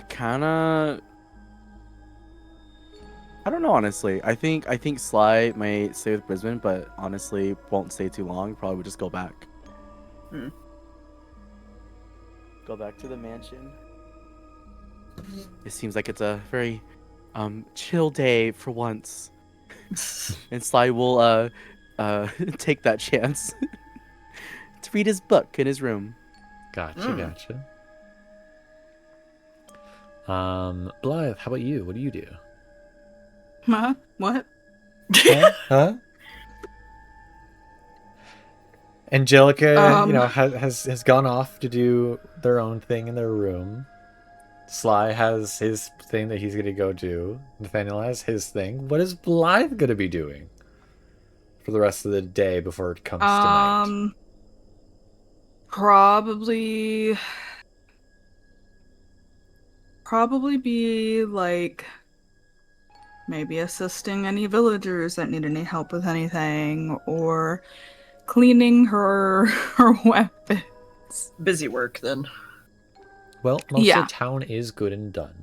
kind of I don't know, honestly. I think Sly might stay with Brisbane, but honestly won't stay too long. Probably would just go back.
Hmm.
Go back to the mansion. It seems like it's a very chill day for once. And Sly will take that chance to read his book in his room.
Gotcha. Blythe, how about you? What do you do?
Huh? What?
Huh? Angelica,
Um.
has gone off to do their own thing in their room. Sly has his thing that he's gonna go do. Nathaniel has his thing. What is Blythe gonna be doing for the rest of the day before it comes to night?
Probably be like maybe assisting any villagers that need any help with anything, or cleaning her weapons.
Busy work then.
Well, most
Yeah.
of the town is good and done.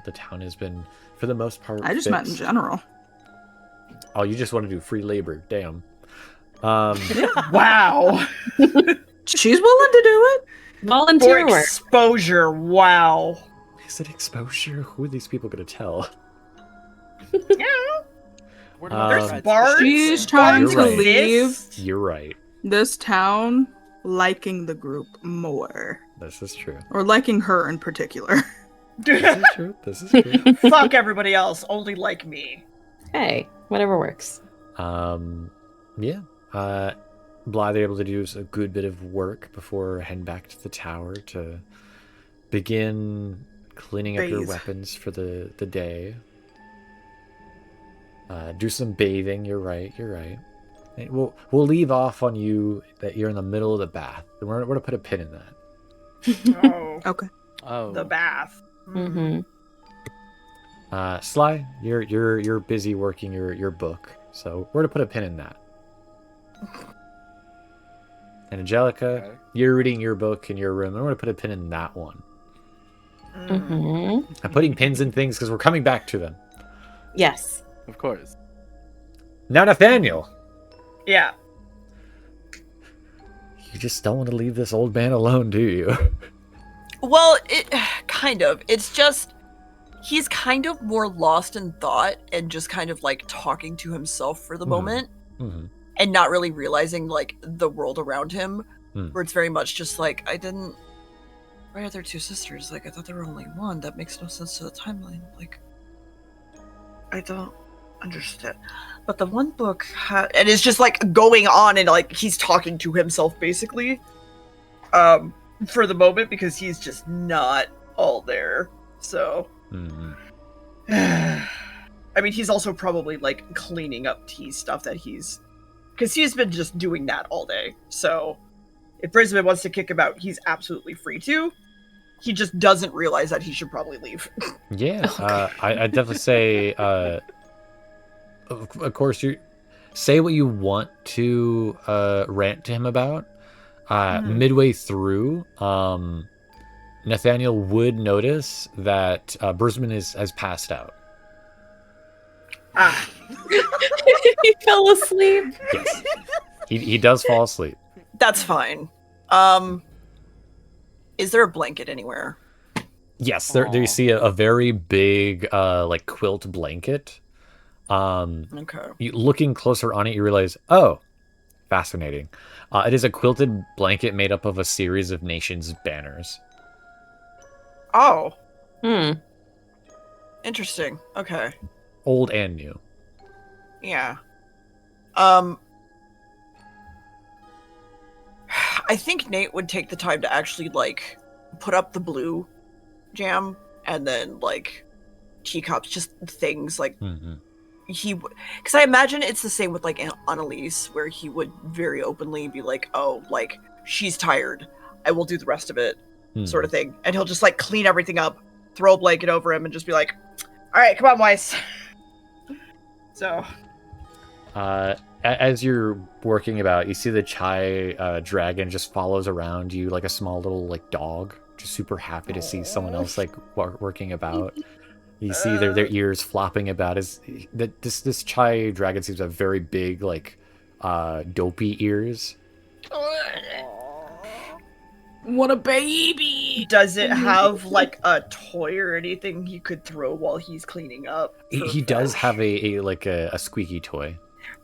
The town has been, for the most part,
I just meant in
fixed.
general.
Oh, you just want to do free labor? Damn. Um,
Wow.
She's willing to do it.
For
Volunteer work.
exposure. Wow.
is it exposure? Who are these people gonna tell?
Yeah.
We're
There's
not
bars.
She's trying
You're
to
right.
leave
You're right.
this town liking the group more,
This is true.
or liking her in particular.
This is true. This is true.
Fuck everybody else. Only like me.
Hey, whatever works.
Yeah. Blythe able to do a good bit of work before heading back to the tower to begin cleaning up your
Bathe.
weapons for the day. Do some bathing. You're right. And we'll leave off on you that you're in the middle of the bath. We're gonna put a pin in that.
Oh,
Okay.
Oh.
the bath.
Mm-hmm.
Sly, you're busy working your book, so we're gonna put a pin in that. And Angelica,
Okay.
you're reading your book in your room, and we're gonna put a pin in that one.
Mm-hmm.
I'm putting pins in things because we're coming back to them.
Yes.
Of course.
Now, Nathaniel,
Yeah.
you just don't want to leave this old man alone, do you?
Well, it kind of. It's just he's kind of more lost in thought and just kind of like talking to himself for the moment
Mm-hmm.
and not really realizing like the world around him.
Hmm.
Where it's very much just like why are there two sisters? Like I thought there were only one. That makes no sense to the timeline. Like I don't understand. But the one book and it's just like going on and like he's talking to himself basically. For the moment because he's just not all there. So
Mm-hmm.
I mean he's also probably like cleaning up tea stuff that because he's been just doing that all day. So if Brisbane wants to kick him out, he's absolutely free to. He just doesn't realize that he should probably leave.
Yeah, I'd definitely say, of course, you say what you want to rant to him about. Midway through, Nathaniel would notice that Brisbane has passed out.
Ah,
He fell asleep.
Yes, he does fall asleep.
That's fine. Is there a blanket anywhere?
Yes, there you
Aw.
see a very big like quilt blanket.
Okay.
Looking closer on it, you realize, oh, fascinating. It is a quilted blanket made up of a series of nations' banners.
Oh,
Hmm.
interesting. Okay.
Old and new.
Yeah. I think Nate would take the time to actually like put up the blue jam and then like teacups, just things like
Mm-hmm.
because I imagine it's the same with like Annalise, where he would very openly be like, "Oh, like she's tired, I will do the rest of it," sort of thing, and he'll just like clean everything up, throw a blanket over him, and just be like, "All right, come on, Weiss." So
As you're working about, you see the chai dragon just follows around you like a small little like dog, just super happy to see someone else like working about. You see their ears flopping about. This Chai dragon seems to have very big, like, dopey ears.
What a baby!
Does it have like a toy or anything he could throw while he's cleaning up?
He does have a squeaky toy.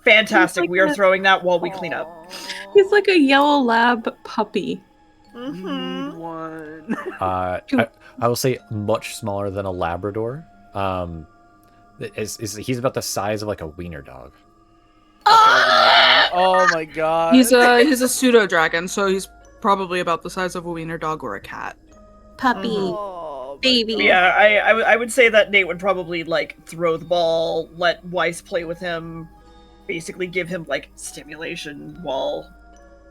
Fantastic.
Like
We are
a-
throwing that while we clean up.
He's like a yellow lab puppy.
Mm-hmm.
Need one.
I will say much smaller than a Labrador. He's about the size of like a wiener dog.
Oh my god.
He's a pseudo dragon, so he's probably about the size of a wiener dog or a cat.
Puppy.
Oh, my
Baby.
God.
Yeah, I would say that Nate would probably like throw the ball, let Weiss play with him, basically give him like stimulation while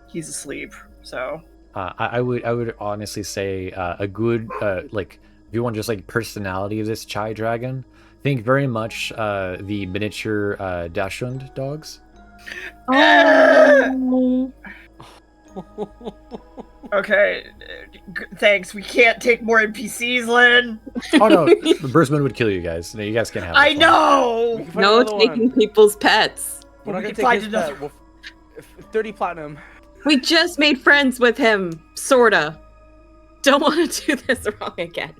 he's asleep. So
I would honestly say a good like if you want just like personality of this Chai dragon, think very much the miniature Dachshund dogs.
Oh.
okay, thanks. We can't take more NPCs, Lynn.
Oh no, the Brisbane would kill you guys. No, you guys can't have.
I
fun.
We
know.
can find
No
another
taking
one.
people's pets.
We're not
We
gonna
can
take
find
his
another-
pet. We'll 30 platinum.
We just made friends with him, sorta. Don't want to do this wrong again.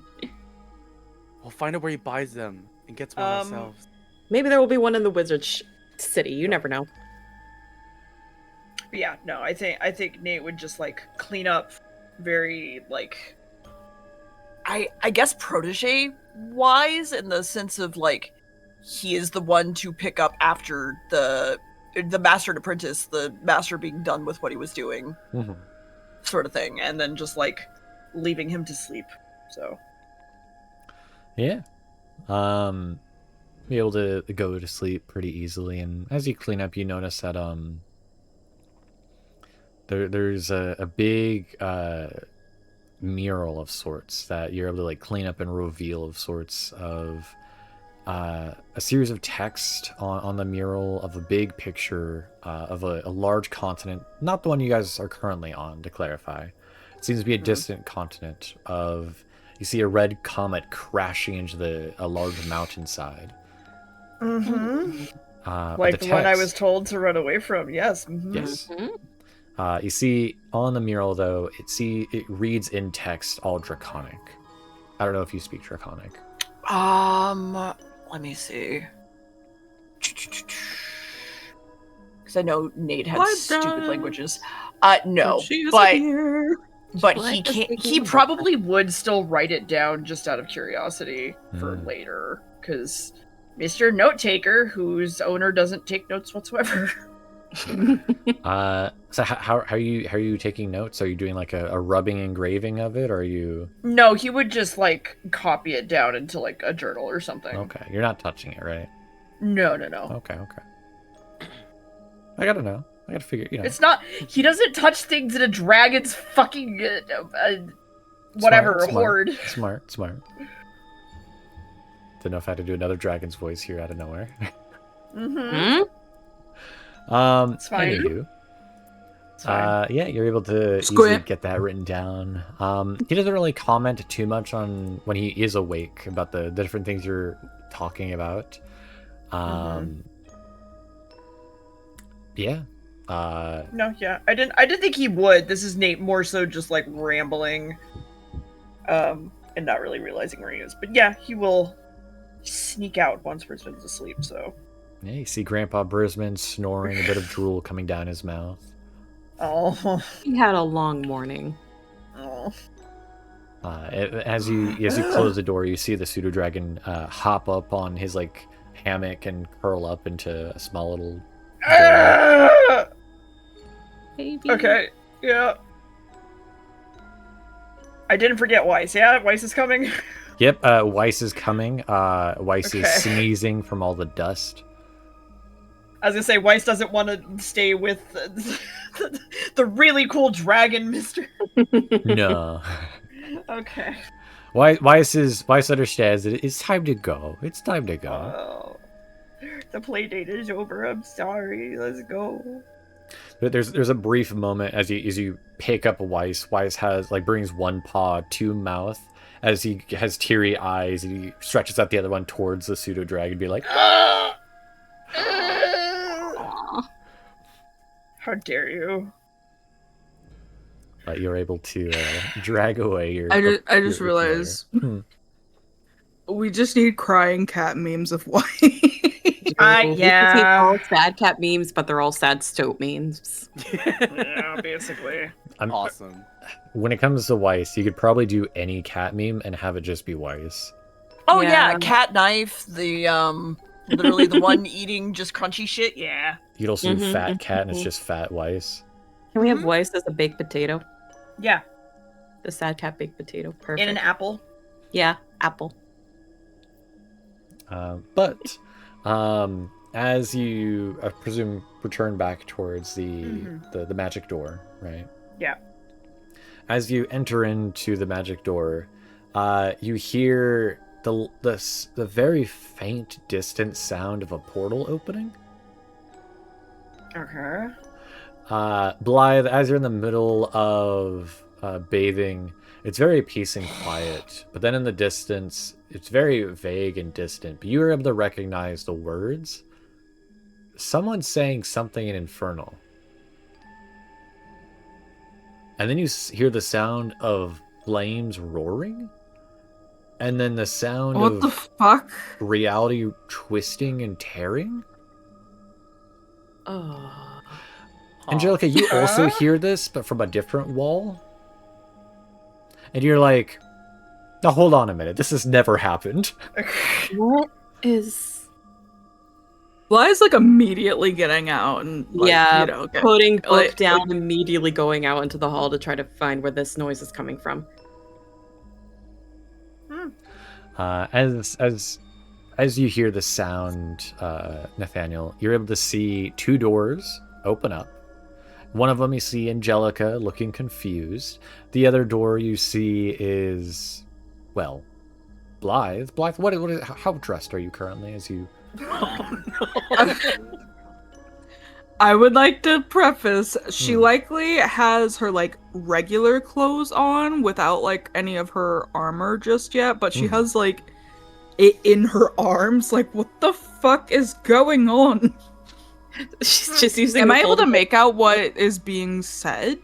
We'll find out where he buys them and gets one ourselves.
Maybe there will be one in the wizard city. You never know.
But yeah, no, I think Nate would just like clean up very like I guess protege wise in the sense of like he is the one to pick up after the master and apprentice, the master being done with what he was doing,
Mhm.
sort of thing, and then just like leaving him to sleep. So
Yeah. Be able to go to sleep pretty easily, and as you clean up, you notice that there's a big mural of sorts that you're able to like clean up and reveal of sorts of a series of text on the mural of a big picture of a large continent, not the one you guys are currently on, to clarify. It seems to be a distant continent of. You see a red comet crashing into a large mountainside. But
like the one I
text-
was told to run away from. Yes. Mhm.
Yes.
Mhm.
You see on the mural though, it reads in text all Draconic. I don't know if you speak Draconic.
Let me see. Because I know Nate had
What
stupid
does-
languages. No,
She isn't
but
here.
but
What
he
does
can't.
speaking
He
of
Probably would still write it down just out of curiosity for
Hmm.
later, because Mr. Note Taker, whose owner doesn't take notes whatsoever.
So how are you taking notes? Are you doing like a rubbing engraving of it, or are you
No, he would just like copy it down into like a journal or something.
okay? You're not touching it, right?
No.
Okay. I gotta know. I gotta figure. You know.
It's not. He doesn't touch things in a dragon's fucking whatever
Smart.
horde.
Smart. Didn't know if I had to do another dragon's voice here out of nowhere.
Mm-hmm. It's fine.
Anywho,
It's fine.
yeah, you're able to
Squid.
easily get that written down. He doesn't really comment too much on when he is awake about the different things you're talking about. Yeah.
No, yeah, I didn't think he would. This is Nate more so just like rambling, and not really realizing where he is. But yeah, he will sneak out once Brisbane's asleep. So,
Yeah, you see Grandpa Brisbane snoring, a bit of drool coming down his mouth.
oh,
He had a long morning.
As you close the door, you see the pseudo dragon hop up on his like hammock and curl up into a small little.
Baby.
okay, yeah. I didn't forget Weiss. Yeah, Weiss is coming.
Yep, Weiss is coming. Weiss is
Okay.
sneezing from all the dust.
I was gonna say Weiss doesn't want to stay with the really cool dragon, Mister.
No.
Okay.
Weiss understands that it's time to go. It's time to go.
Oh, the play date is over. I'm sorry. Let's go.
But there's a brief moment as you pick up Weiss. Weiss has brings one paw to mouth, as he has teary eyes, he stretches out the other one towards the pseudo dragon and be like, "Ah!"
How dare you?
But you're able to drag away your.
I just
your
realized
familiar.
we just need crying cat memes of white.
We just need
Yeah.
all sad cat memes, but they're all sad stoat memes.
Yeah, basically.
Awesome.
When it comes to Weiss, you could probably do any cat meme and have it just be Weiss.
Oh yeah,
Yeah.
cat knife, the literally the one eating just crunchy shit, yeah.
You could also do
Mhm,
fat cat and it's
mhm.
just fat Weiss.
Can we have Weiss as a baked potato?
Yeah.
The sad cat baked potato. Perfect.
In an apple.
Yeah, apple.
But as you, I presume, return back towards the magic door, right?
Yeah.
As you enter into the magic door, you hear the very faint, distant sound of a portal opening.
Okay.
Blythe, as you're in the middle of bathing, it's very peace and quiet. But then in the distance, it's very vague and distant. But you are able to recognize the words. Someone's saying something in Infernal. And then you hear the sound of flames roaring. And then the sound
What
of
the fuck?
reality twisting and tearing.
Oh.
Angelica, you also hear this, but from a different wall. And you're like, now hold on a minute, this has never happened.
What is...
Bly's like immediately getting out and like,
yeah,
you know,
putting book
like-
down, immediately going out into the hall to try to find where this noise is coming from.
As you hear the sound, Nathaniel, you're able to see two doors open up. One of them you see Angelica looking confused. The other door you see is, well, Blythe. Blythe, how dressed are you currently as you...
I would like to preface, she likely has her like regular clothes on without like any of her armor just yet, but she has like it in her arms. Like, what the fuck is going on?
She's just using.
Am
the
I able to
foldable-
make out what is being said?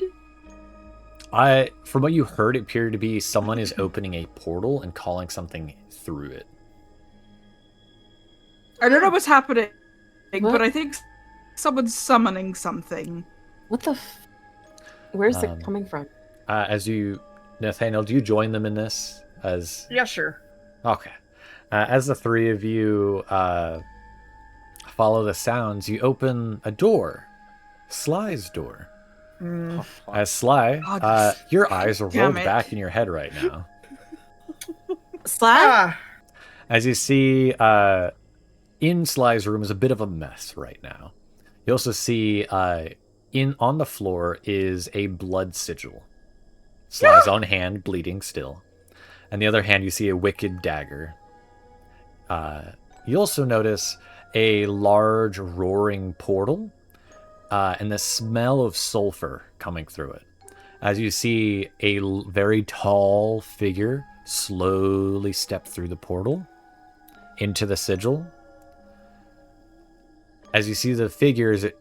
From what you heard, it appeared to be someone is opening a portal and calling something through it.
I don't know what's happening,
What?
but I think someone's summoning something.
What the? Where's
Um,
it coming from?
Nathaniel, do you join them in this?
Yeah, sure.
Okay. As the three of you follow the sounds, you open a door. Sly's door. As Sly,
God,
your eyes are
damn
rolled
it.
back in your head right now.
Slap.
As you see, in Sly's room is a bit of a mess right now. You also see on the floor is a blood sigil. Sly's own hand bleeding still. And the other hand, you see a wicked dagger. You also notice a large roaring portal and the smell of sulfur coming through it. As you see a very tall figure slowly step through the portal into the sigil. As you see the figures, it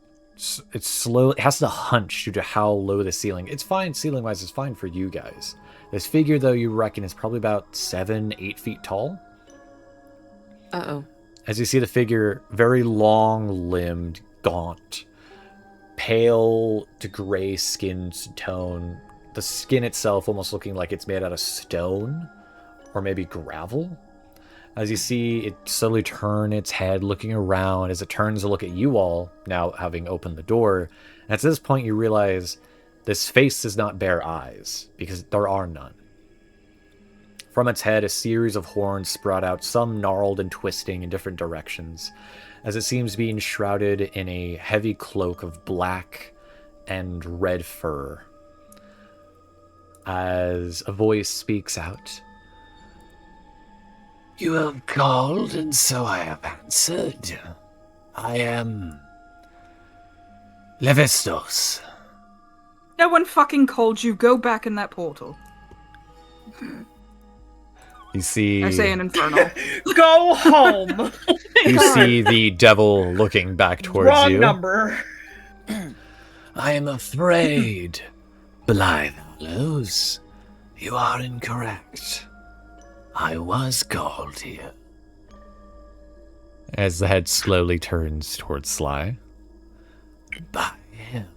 has to hunch due to how low the ceiling. It's fine ceiling-wise, it's fine for you guys. This figure, though, you reckon is probably about 7-8 feet tall.
Uh-oh.
As you see the figure, very long-limbed, gaunt, pale to gray skin tone. The skin itself almost looking like it's made out of stone or maybe gravel. As you see it slowly turn its head, looking around as it turns to look at you all, now having opened the door. And at this point you realize this face does not bear eyes, because there are none. From its head, a series of horns sprout out, some gnarled and twisting in different directions, as it seems being shrouded in a heavy cloak of black and red fur. As a voice speaks out, "You have called, and so I have answered. I am Levistos."
No one fucking called you. Go back in that portal.
You see,
I say an infernal.
Go home.
you see the devil looking back towards
Wrong
you.
number.
I am afraid, Blythe Hollows, you are incorrect. I was called here. As the head slowly turns towards Sly. By him.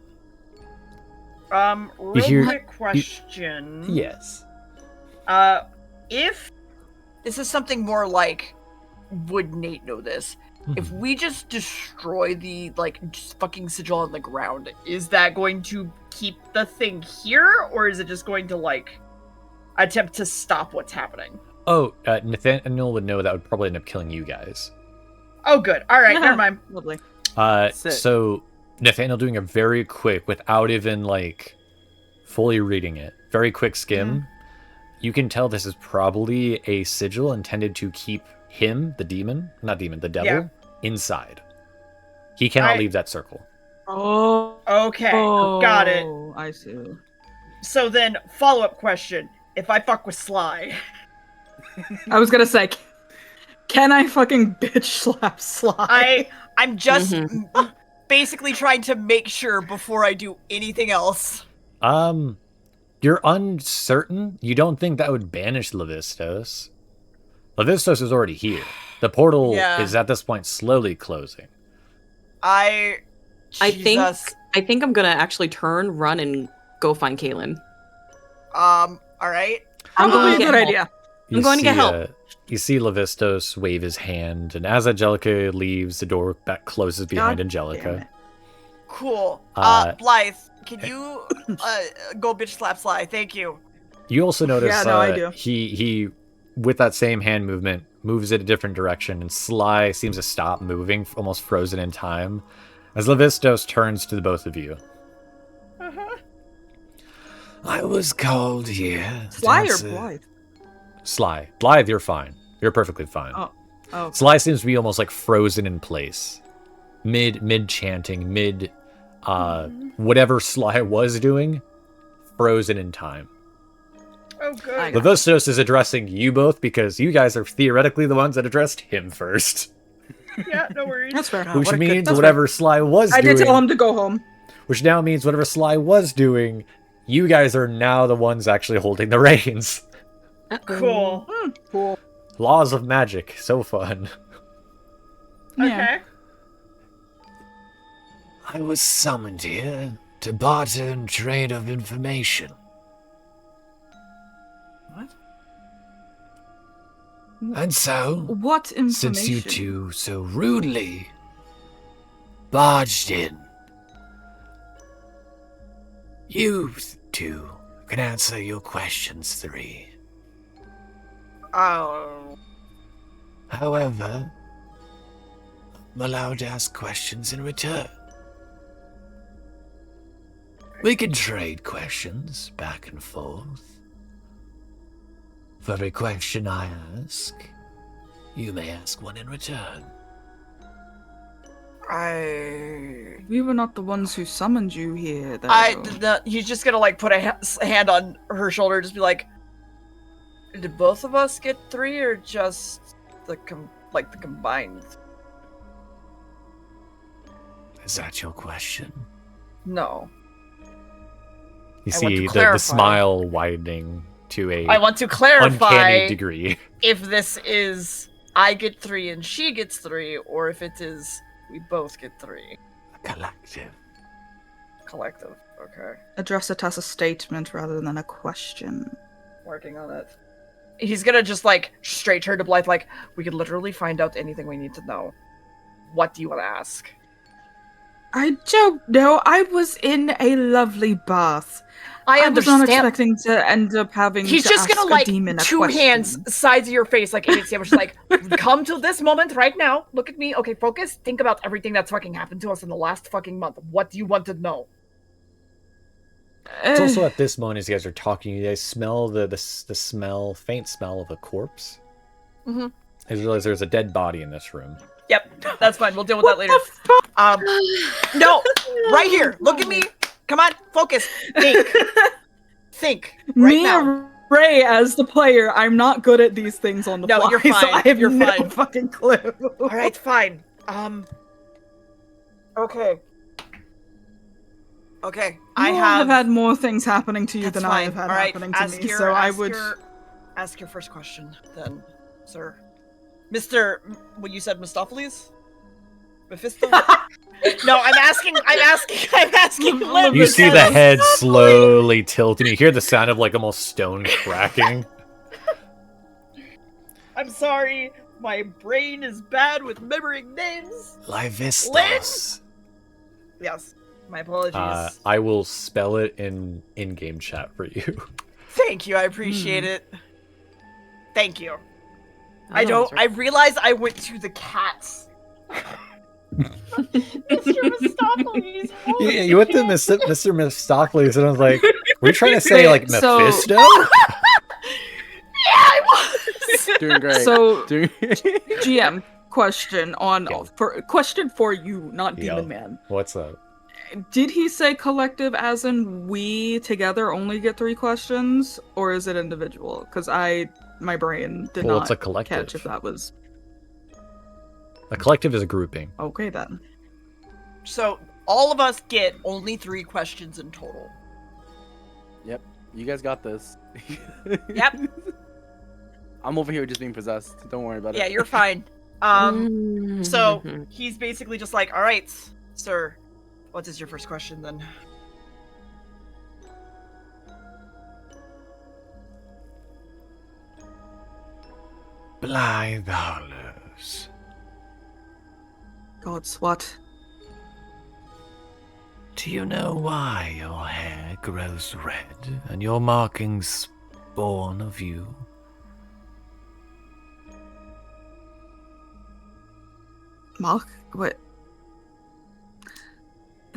Real
hear-
quick question.
Yes.
If
This is something more like, would Nate know this? If we just destroy the, just fucking sigil on the ground,
is that going to keep the thing here, or is it just going to, attempt to stop what's happening?
Oh, Nathaniel would know that would probably end up killing you guys.
Oh, good. All right, never mind.
Lovely.
Sick.
So Nathaniel doing a very quick, without even fully reading it, very quick skim. You can tell this is probably a sigil intended to keep him, the devil, inside. He cannot leave that circle.
Oh.
Okay, got it.
I see.
So then, follow-up question. If I fuck with Sly...
I was gonna say, can I fucking bitch slap Sly?
I'm just basically trying to make sure before I do anything else.
You're uncertain. You don't think that would banish Levistos. Levistos is already here. The portal is at this point slowly closing.
I think I'm gonna actually turn, run, and go find Kaylin.
All right.
I'm going to get
good
help.
idea.
I'm going to get help.
You see Levistos wave his hand, and as Angelica leaves, the door back closes behind
God
Angelica.
damn it.
Cool. Blythe, can you go bitch slap Sly? Thank you.
You also notice
Yeah, no, I do.
he with that same hand movement moves it a different direction, and Sly seems to stop moving, almost frozen in time, as Levistos turns to the both of you. I was called here.
Sly or Blythe?
Sly. Blythe, you're fine. You're perfectly fine.
Oh.
Sly seems to be almost frozen in place. Mid chanting, whatever Sly was doing, frozen in time.
Oh, good.
Levistos is addressing you both because you guys are theoretically the ones that addressed him first.
Yeah, no worries.
That's fair.
Which means whatever Sly was
I
doing...
did tell him to go home.
Which now means whatever Sly was doing, you guys are now the ones actually holding the reins.
Cool.
Cool.
Laws of magic. So fun.
Okay.
I was summoned here to barter and trade of information.
What?
And so,
What information?
since you two so rudely barged in, you two can answer your questions 3.
Oh.
However, I'm allowed to ask questions in return. We can trade questions back and forth. For every question I ask, you may ask one in return.
We were not the ones who summoned you here, though.
He's just gonna put a hand on her shoulder, just be like, "Did both of us get 3, or just the combined?"
Is that your question?
No.
You
I want to
see the
clarify.
smile widening to a
I want to clarify
uncanny degree.
if this is I get 3 and she gets 3, or if it is we both get 3.
A collective.
Collective. Okay.
Address it as a statement rather than a question.
Working on it. He's gonna just straight turn to Blythe, we could literally find out anything we need to know. What do you want to ask?
I don't know. I was in a lovely bath.
I
was not
understand.
expecting to end up having
He's
to
just
ask
gonna
a demon a
2
question.
hands sides of your face like idiot sandwich, come to this moment right now. Look at me. Okay, focus. Think about everything that's fucking happened to us in the last fucking month. What do you want to know?
It's also at this moment as you guys are talking, you guys smell the faint smell of a corpse.
Mm-hmm.
I realize there's a dead body in this room.
Yep, that's fine. We'll deal with that later. No, right here. Look at me. Come on, focus. Think. Think right
Mia
now.
Ray, as the player, I'm not good at these things on the
No,
fly,
you're
so
fine.
I have
You're
no
fine.
fucking clue.
All right, fine. Okay. Okay, I
You all
have
had more things happening to you
That's
than
fine.
I have had
All right,
happening to
ask
me,
your,
so I
ask
would.
ask your first question, then, sir. Mr. What you said, Mistopheles? Mephisto? No, I'm asking. Lynn.
You see the
Mephisto.
head slowly tilt, and you hear the sound of like almost stone cracking.
I'm sorry, my brain is bad with remembering names.
Livistos.
Yes, my apologies.
I will spell it in-game chat for you.
Thank you, I appreciate it. Thank you. I
know,
don't. I realized I went to the cats. Mr. Mistopheles.
You went to Mr. Mistopheles, and I was like, "Were you trying to say
Wait,
like
so-
Mephisto?"
Yeah, I was.
Doing great.
So,
Doing...
GM, question on
Yeah.
question for you, not
Yeah.
Demon Man.
What's up?
Did he say collective as in we together only get 3 questions, or is it individual? Because my brain did
Well,
not
it's a collective.
catch if that was
A collective is a grouping.
okay then.
So all of us get only 3 questions in total.
Yep, you guys got this.
Yep.
I'm over here just being possessed. Don't worry about it.
Yeah, you're fine.
Mm-hmm.
So he's basically just like, all right, sir, what is your first question then?
Blythe Hollows.
God's what?
Do you know why your hair grows red and your markings born of you?
Mark? What?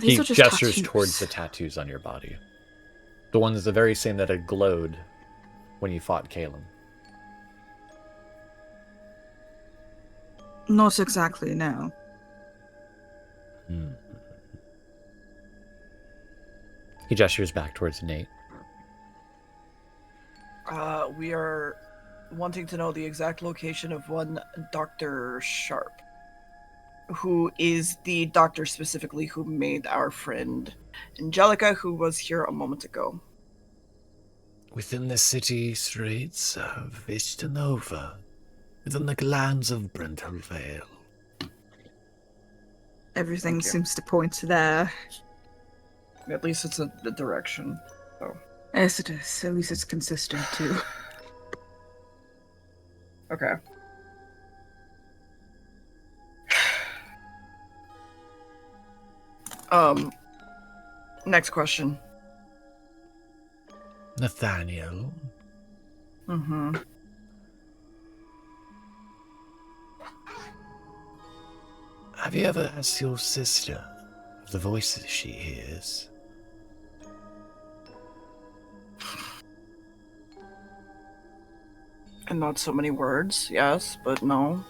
He
These are just
gestures
tattoos.
towards the tattoos on your body. The ones the very same that had glowed when you fought Caleb.
Not exactly, no.
He gestures back towards Nate.
We are wanting to know the exact location of one Dr. Sharp, who is the doctor specifically who made our friend Angelica, who was here a moment ago.
Within the city streets of Istanova, within the lands of Brental Vale.
Everything
Thank you.
seems to point there.
At least it's a direction.
Yes, it is. At least it's consistent, too.
Okay. Next question.
Nathaniel,
Mm-hmm.
have you ever asked your sister of the voices she hears?
And not so many words, yes, but no.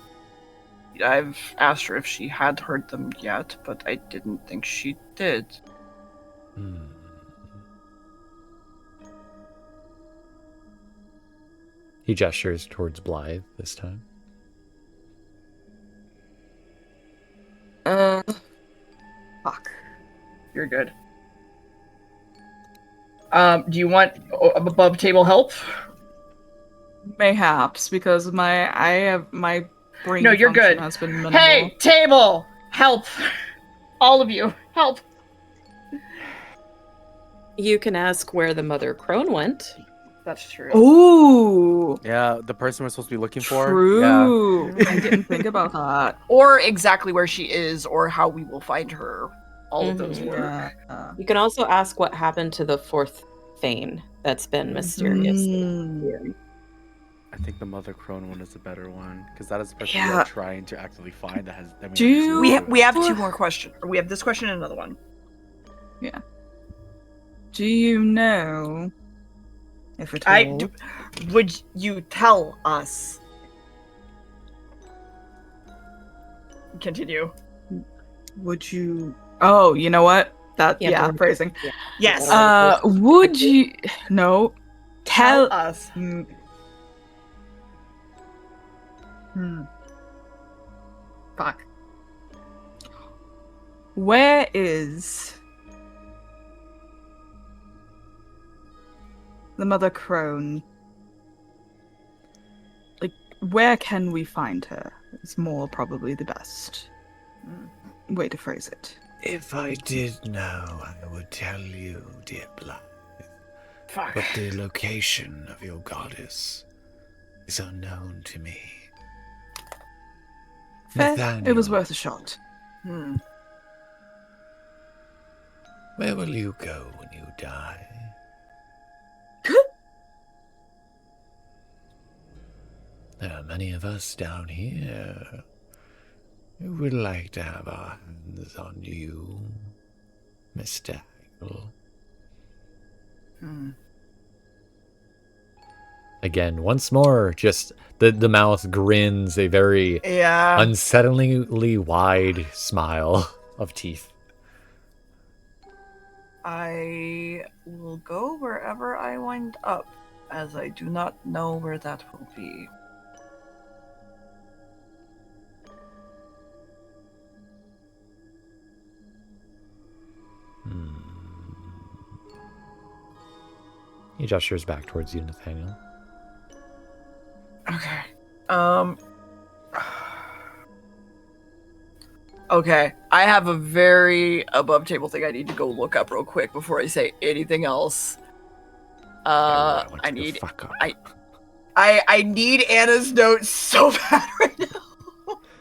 I've asked her if she had heard them yet, but I didn't think she did.
He gestures towards Blythe this time.
Fuck.
You're good. Do you want above table help?
Mayhaps, because my brain
No, you're
function
good.
has been minimal.
Hey, table! Help! All of you, help!
You can ask where the mother crone went.
That's true.
Ooh,
Yeah, the person we're supposed to be looking for.
true. I didn't think about that.
Or exactly where she is, or how we will find her. All of those work.
Yeah.
You can also ask what happened to the 4th Thane that's been mysteriously disappearing.
I think the Mother Crone one is a better one because that is the person we
Yeah.
are trying to actively find. That we
Do
haven't
you-
seen.
We have 2 more questions. Or we have this question and another one.
Do you know if at all?
Would you tell us? Continue.
Would you? Oh, you know what? That
Yeah,
yeah,
don't-
phrasing.
Yes.
Would you? No. Tell
us.
Fuck. Where is the Mother Crone? Like, where can we find her? It's more probably the best way to phrase it.
If I did know, I would tell you, dear Blythe.
Fuck.
But the location of your goddess is unknown to me.
Fair.
Nathaniel,
It was worth a shot.
where will you go when you die? There are many of us down here who would like to have our hands on you, Mr. Hagel. Again, once more, just the mouth grins a very unsettlingly wide smile of teeth.
I will go wherever I wind up, as I do not know where that will be.
He gestures back towards you, Nathaniel.
Okay. Okay. I have a very above table thing I need to go look up real quick before I say anything else. I need I need Anna's notes so bad right now.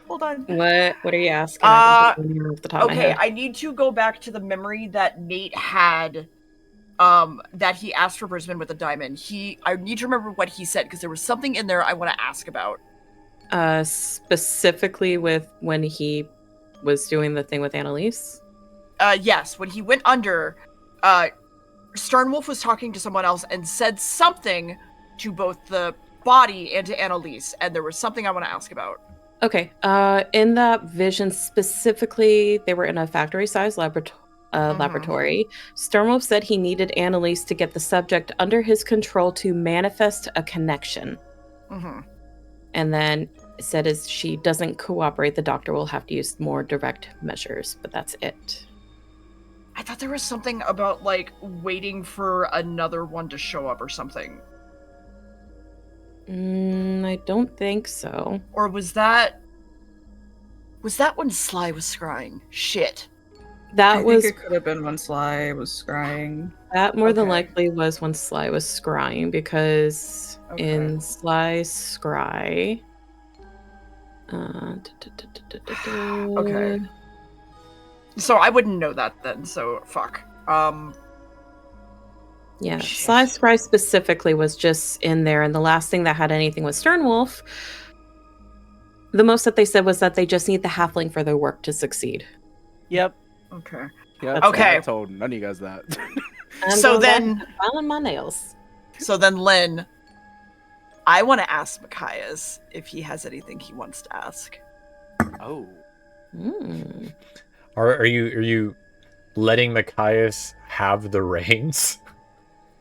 Hold on.
What are you asking? I can off the top of my
Okay,
head.
I need to go back to the memory that Nate had that he asked for Brisbane with a diamond. I need to remember what he said because there was something in there I want to ask about.
Specifically with when he was doing the thing with Annalise?
Yes, when he went under, Sternwolf was talking to someone else and said something to both the body and to Annalise, and there was something I want to ask about.
Okay. In that vision specifically, they were in a factory-sized laboratory. Sternwolf said he needed Annalise to get the subject under his control to manifest a connection. And then said as she doesn't cooperate, the doctor will have to use more direct measures, but that's it.
I thought there was something about, like, waiting for another one to show up or something.
I don't think so.
Or was that when Sly was scrying? Shit.
That
I
was
think it could have been when Sly was scrying.
that more than
Okay.
likely was when Sly was scrying, because in Sly's scry
Okay. So I wouldn't know that then, so fuck.
Yeah,
Shit.
Sly's scry specifically was just in there, and the last thing that had anything with Sternwolf, the most that they said was that they just need the halfling for their work to succeed.
Yep.
Okay.
Yep.
Okay.
I told none of you guys that.
I'm
So
going back
then-
to filing my nails.
So then, Lynn, I want to ask Machias if he has anything he wants to ask.
Oh.
Are you letting Machias have the reins?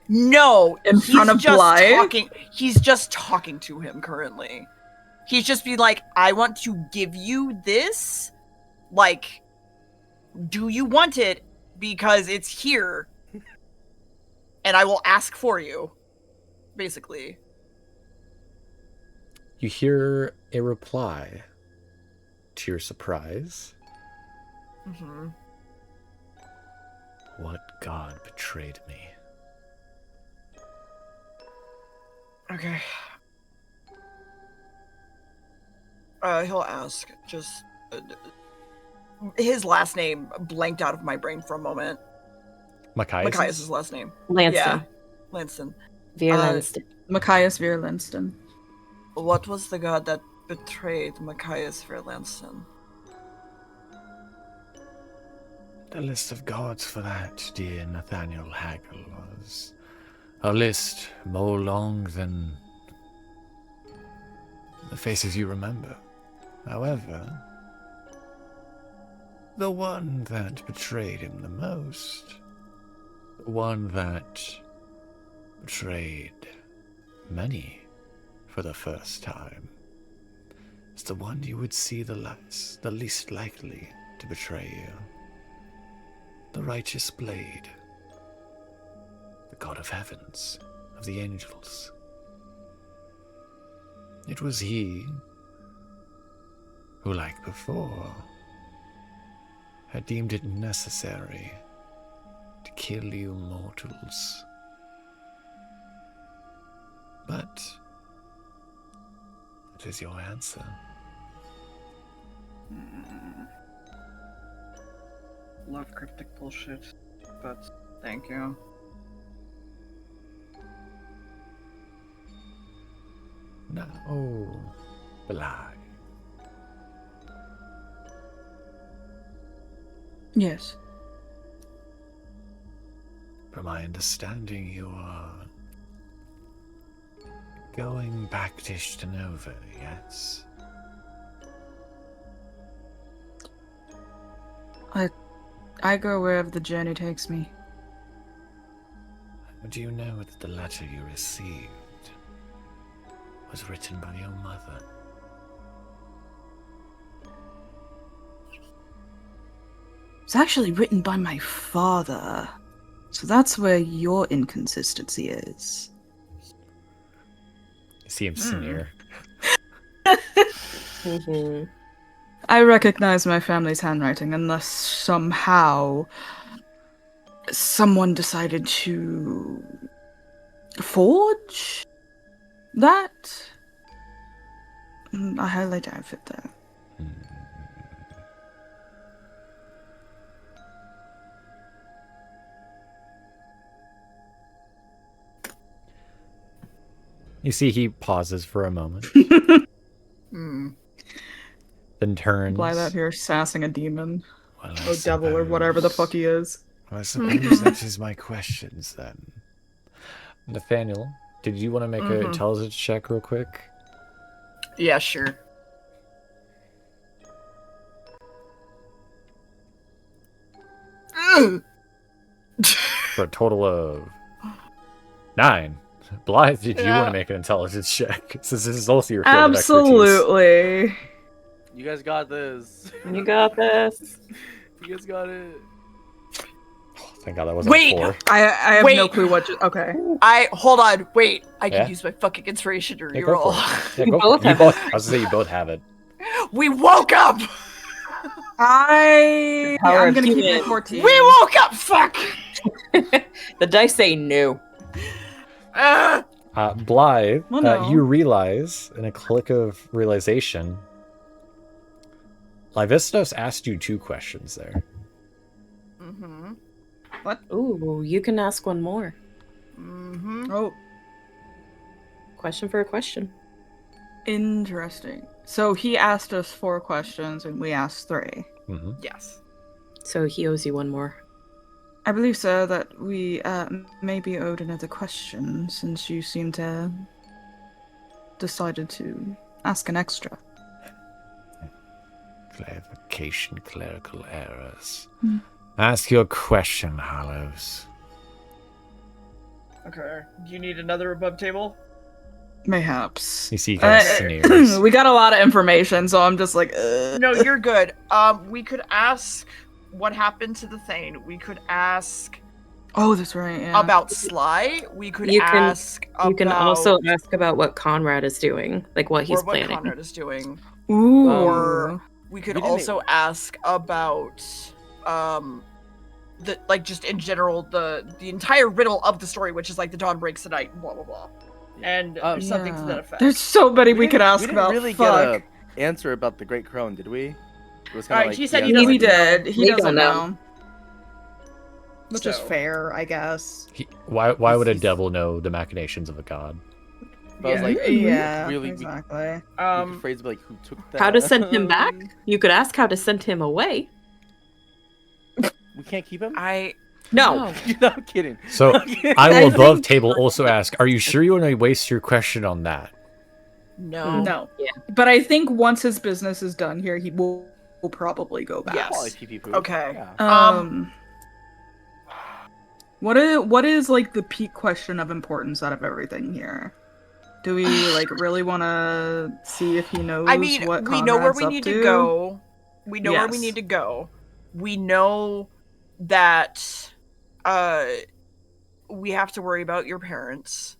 No,
In front of
just
Blythe?
talking. He's just talking to him currently. He's just be like, I want to give you this. Like, do you want it? Because it's here. And I will ask for you. Basically.
You hear a reply to your surprise. What god betrayed me?
Okay. He'll ask. Just his last name blanked out of my brain for a moment.
Machias?
Machias' last name.
Lanston.
Yeah, Lanston.
Veer Lanston.
Machias Veer Linston.
What was the god that betrayed Machias for Lanston?
The list of gods for that, dear Nathaniel Hagel, was a list more long than the faces you remember. However, the one that betrayed him the most, the one that betrayed many for the first time, is the one you would see the least likely to betray you. The righteous blade, the god of heavens, of the angels. It was he who, like before, had deemed it necessary to kill you mortals. But it is your answer.
Love cryptic bullshit, but thank you.
Now, Bly.
Yes.
From my understanding, you are going back to Ishtanova, yes?
I go wherever the journey takes me.
Do you know that the letter you received was written by your mother?
It's actually written by my father. So that's where your inconsistency is.
Seems sneer.
Mhm.
I recognize my family's handwriting unless somehow someone decided to forge that. I highly doubt it though.
You see, he pauses for a moment, then turns.
Bly out here sassing a demon.
Well,
Or devil or whatever the fuck he is.
Well, I suppose that is my questions then. Nathaniel, did you want to make an intelligence check real quick?
Yeah, sure.
For a total of 9. Blythe, did you want to make an intelligence check? Since this is also your field of expertise.
Absolutely.
You guys got this.
You got this.
You guys got it.
Thank God that wasn't
Wait!
4.
I have no
Wait.
clue what. Okay.
Hold on, wait. I can
Yeah?
use my fucking inspiration to
Yeah, go
reroll.
for it. Yeah,
You
go
both
for it.
have
You both, I was gonna say you both have it.
We woke up!
I'm
Power of
gonna keep my
human.
14.
We woke up! Fuck!
The dice say no.
Blythe,
Well, no.
you realize, in a click of realization, Lyvistos asked you 2 questions there.
Mm-hmm.
Ooh, you can ask one more.
Mm-hmm.
Oh,
Question for a question.
interesting. So he asked us 4 questions and we asked 3.
Mm-hmm.
Yes.
So he owes you one more.
I believe, sir, that we may be owed another question since you seem to decided to ask an extra.
Clarification, clerical errors.
Hmm.
Ask your question, Hollows.
Okay. Do you need another above table?
Mayhaps.
You see, he kind of sneers.
We got a lot of information, so I'm just like,
No, you're good. We could ask what happened to the Thane. We could ask
Oh, that's right. Yeah.
about Sly. We could
You can-
ask about...
You can also ask about what Conrad is doing, like what he's
or what
planning.
Conrad is doing.
Ooh.
Or we could
We didn't-
also ask about the like just in general the entire riddle of the story, which is like the dawn breaks the night, blah blah blah, and something to that effect.
There's so many we could
didn't-
ask
we didn't
about.
really
Fuck.
get a answer about the Great Crone, did we? It was
Alright,
kinda like
he said
the
he
answer-
We
doesn't
did. He
We
doesn't
don't know.
know. Which is
So-
fair, I guess.
Why would a
He's-
devil know the machinations of a god?
But I was like,
Yeah,
really,
exactly.
we could phrase it like, who took that?
How to send him back? You could ask how to send him away.
We can't keep him?
No.
You're not kidding.
So
Okay.
I will
I
above
think-
table also ask, are you sure you want to waste your question on that?
No.
No.
Yeah.
But I think once his business is done here, he will probably go back.
Yes.
Quality PP poop.
Okay.
Yeah.
What is like the peak question of importance out of everything here? Do we like really want to see if he knows
I mean,
what
we know where
Conrad's
we
up
need
to?
to go. We know where we
Yes.
need to go. We know that we have to worry about your parents.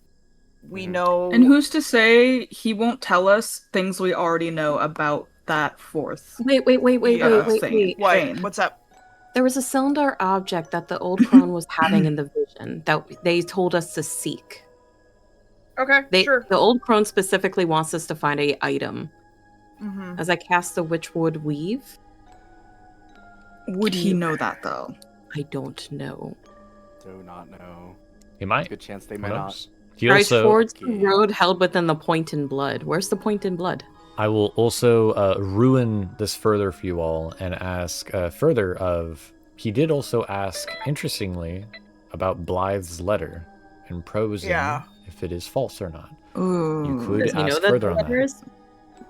We know.
And who's to say he won't tell us things we already know about that fourth?
Wait.
Thing.
What?
Thane.
What's up?
There was a cylinder object that the old crone was having in the vision that they told us to seek.
Okay, sure.
The old crone specifically wants us to find a item.
Mm-hmm.
As I cast the Witchwood Weave.
Would he know that though?
I don't know.
Do not know.
He might.
Good chance they
Who
might not.
knows? He
Right
also,
towards the road held within the point in blood. Where's the point in blood?
I will also ruin this further for you all and ask further of. He did also ask, interestingly, about Blythe's letter and probing if it is false or not.
Ooh.
You could
Does he know
ask
that
further
the
on
letter
that.
is?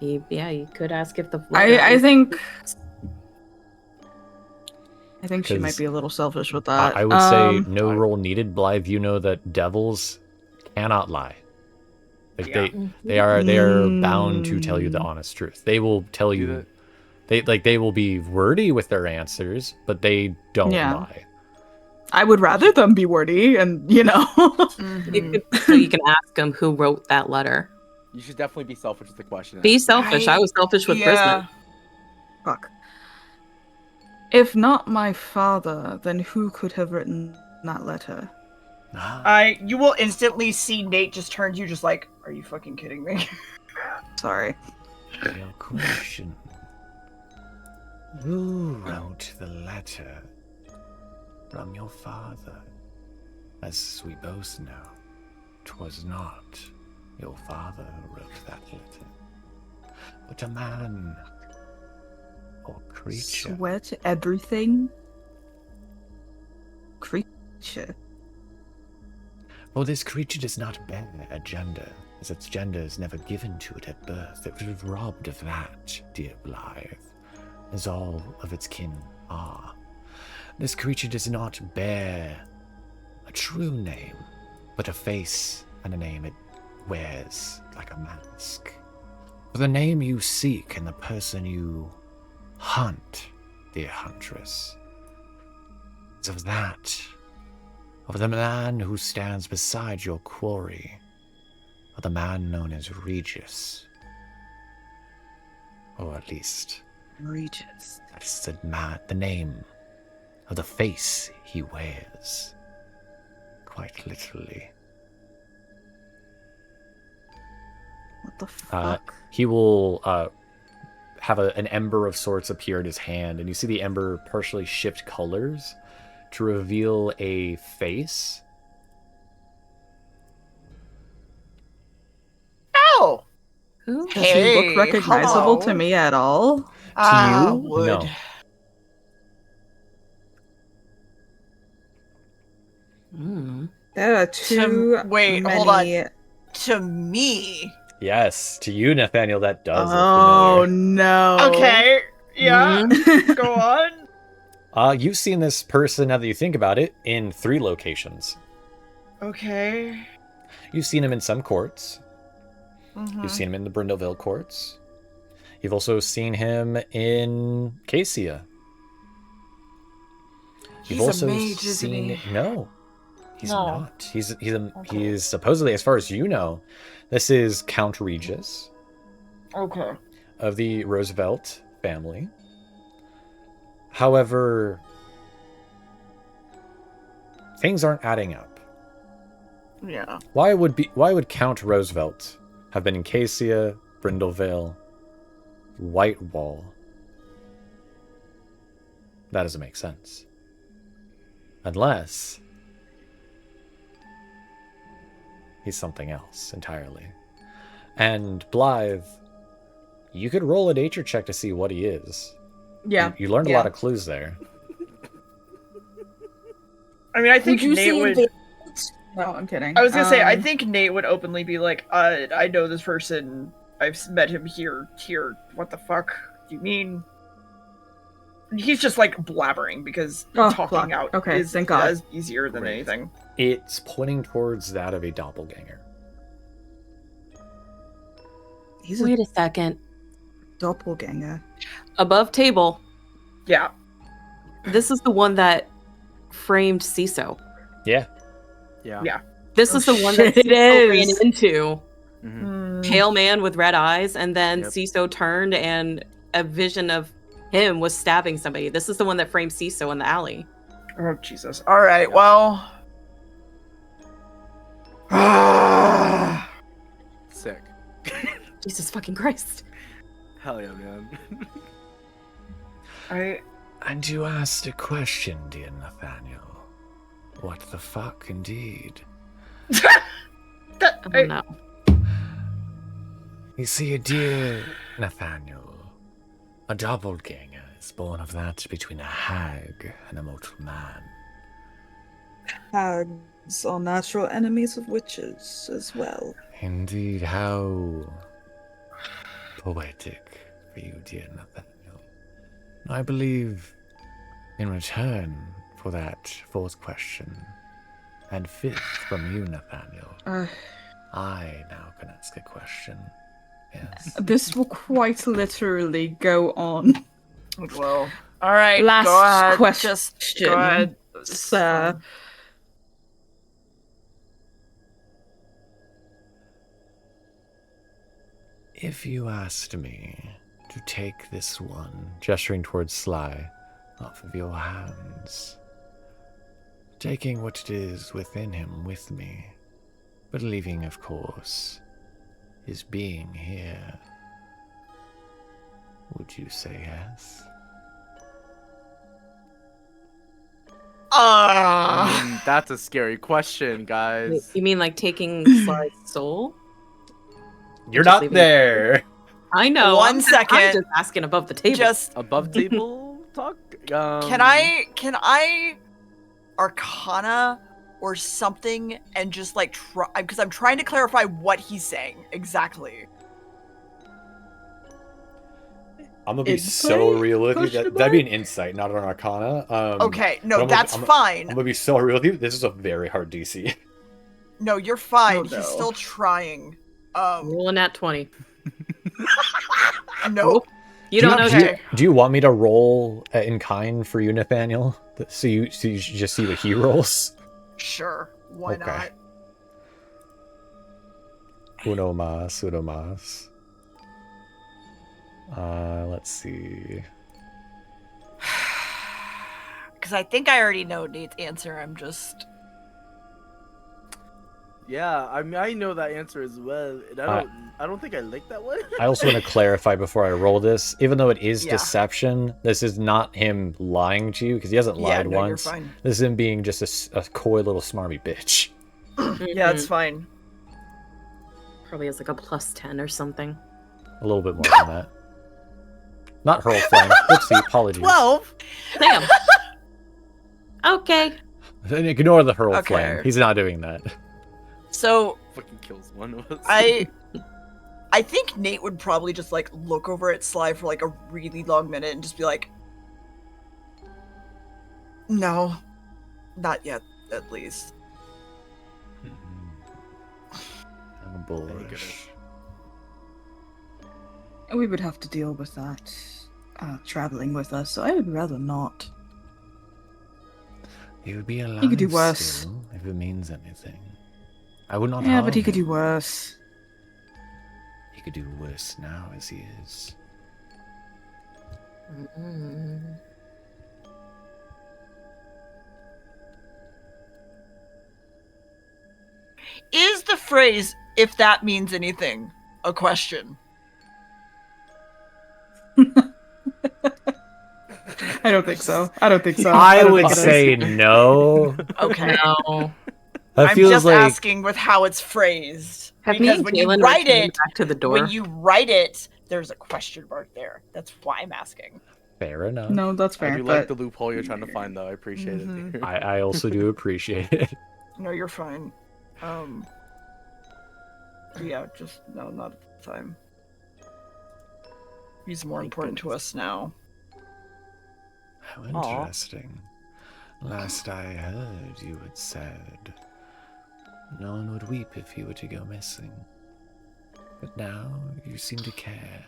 You could ask if the
I think she
'Cause
might be a little selfish with that.
I would say no roll needed. Blythe, you know that devils cannot lie. Like they are bound to tell you the honest truth. They will tell you they will be wordy with their answers, but they don't lie.
I would rather them be wordy and
So you can ask him who wrote that letter.
You should definitely be selfish with the question.
Be selfish. I was selfish with Prisma.
Fuck. If not my father, then who could have written that letter?
You will instantly see Nate just turn to you just like, are you fucking kidding me?
Sorry.
Real question. Who wrote the letter from your father? As we both know, 'twas not your father who wrote that letter, but a man or creature.
Sweat everything? Creature.
Well, this creature does not bear a gender, as its gender is never given to it at birth. It was robbed of that, dear Blythe, as all of its kin are. This creature does not bear a true name, but a face and a name it wears like a mask. For the name you seek and the person you hunt, dear huntress, is of the man who stands beside your quarry, of the man known as Regis. Or at least,
Regis.
that's the name of the face he wears. Quite literally.
What the fuck?
He will have an ember of sorts appear in his hand, and you see the ember partially shift colors to reveal a face.
Oh!
Who?
Does he look recognizable to me at all?
To you?
Would.
No.
There are too
wait,
many...
hold on. To me.
Yes, to you, Nathaniel, that does
Oh,
look familiar.
no.
Okay. Yeah. Go on.
You've seen this person, now that you think about it, in 3 locations.
Okay.
You've seen him in some courts.
Mm-hmm.
You've seen him in the Brindleville courts. You've also seen him in Casia.
He's
You've also
a mage, isn't
seen
he?
No. He's
No.
not. He's supposedly, as far as you know, this is Count Regis
Okay.
of the Roosevelt family. However, things aren't adding up.
Yeah.
Why would Count Roosevelt have been in Casia, Brindleville, Whitewall? That doesn't make sense. Unless he's something else entirely. And Blythe, you could roll a nature check to see what he is.
Yeah.
You learned a lot of clues there.
I mean, I think Nate would.
No, I'm kidding.
I was gonna say, I think Nate would openly be like, I know this person. I've met him here. What the fuck do you mean?
he's just like blabbering because
Oh,
talking
fuck.
out
Okay,
is
thank God.
easier than
Great.
anything.
It's pointing towards that of a doppelganger.
He's a
Wait a second.
doppelganger.
Above table,
Yeah.
this is the one that framed CISO.
Yeah.
Yeah.
This
Oh,
is the one that
shit, it
CISO ran
is.
into.
Mhm.
Pale man with red eyes, and then
Yep.
CISO turned and a vision of him was stabbing somebody. This is the one that framed CISO in the alley.
Oh Jesus. All right.
Yeah.
Well.
Sick.
Jesus fucking Christ.
Hell yeah, man.
And you asked a question, dear Nathaniel. What the fuck, indeed?
Oh no.
You see, dear Nathaniel, a doppelganger is born of that between a hag and a mortal man.
Hags are natural enemies of witches as well.
Indeed, how poetic for you, dear Nathaniel. I believe, in return for that fourth question, and fifth from you, Nathaniel, I now can ask a question. Yes.
This will quite literally go on.
Well. All right.
Last
go ahead.
question,
Just go ahead.
sir.
If you asked me to take this one, gesturing towards Sly, off of your hands, taking what it is within him with me, but leaving, of course, his being here, would you say yes?
That's a scary question,
Wait,
guys.
you mean like taking Sly's soul?
You're
Just
not
leaving-
there!
I know.
One
I'm
second.
just asking above the table.
Just
Above table talk?
can I Arcana or something and just like try, because I'm trying to clarify what he's saying exactly.
I'm gonna be
Insight?
so real with you.
Question
That'd be an
mark?
insight, not an arcana.
Okay,
but
no,
I'm
that's
gonna,
fine.
I'm gonna be so real with you. This is a very hard DC.
No, you're fine.
Oh,
He's
no.
still trying.
Rolling at 20.
No.
You don't know shit.
Do you want me to roll in kind for you, Nathaniel? So you just see what he rolls?
Sure. Why
Okay.
not?
Uno mas. Let's see.
Because I think I already know Nate's answer. I'm just.
Yeah, I mean, I know that answer as well, and I don't think I like that one.
I also want to clarify before I roll this. Even though it is
Yeah.
deception, this is not him lying to you, because he hasn't
Yeah,
lied
no, you're
once.
fine.
This is him being just a coy little smarmy bitch.
Yeah, it's fine.
Probably has like a +10 or something.
A little bit more than that. Not hurl flame. Oopsie, apologies.
12.
Damn. Okay.
Ignore the hurl
Okay.
flame. He's not doing that.
So
Fucking kills one of us.
I think Nate would probably just like look over at Sly for like a really long minute and just be like, "No, not yet, at least."
Oh, bullish.
We would have to deal with that traveling with us, so I would rather not.
He would be alive
He could do worse.
still, if it means anything. I would not
Yeah,
harm
but he could
him.
do worse.
He could do worse now as he is.
Mm-mm.
Is the phrase "if that means anything" a question?
I don't think so. I don't think so.
I
don't
would
think it is.
say no.
Okay.
No.
That
I'm
feels
just
like
asking with how it's phrased.
Have me
because
and
when you
Jalen
write
returned
it,
back to the door.
when you write it, there's a question mark there. That's why I'm asking.
fair enough.
No, that's
I
fair.
do
But
like the loophole you're trying to find, though. I appreciate
Mhm.
it.
I also do appreciate it.
No, you're fine. Yeah, just no, not at the time. He's more
Thank
important to
goodness.
us now.
How interesting. Last I heard, you had said no one would weep if you were to go missing. But now you seem to care.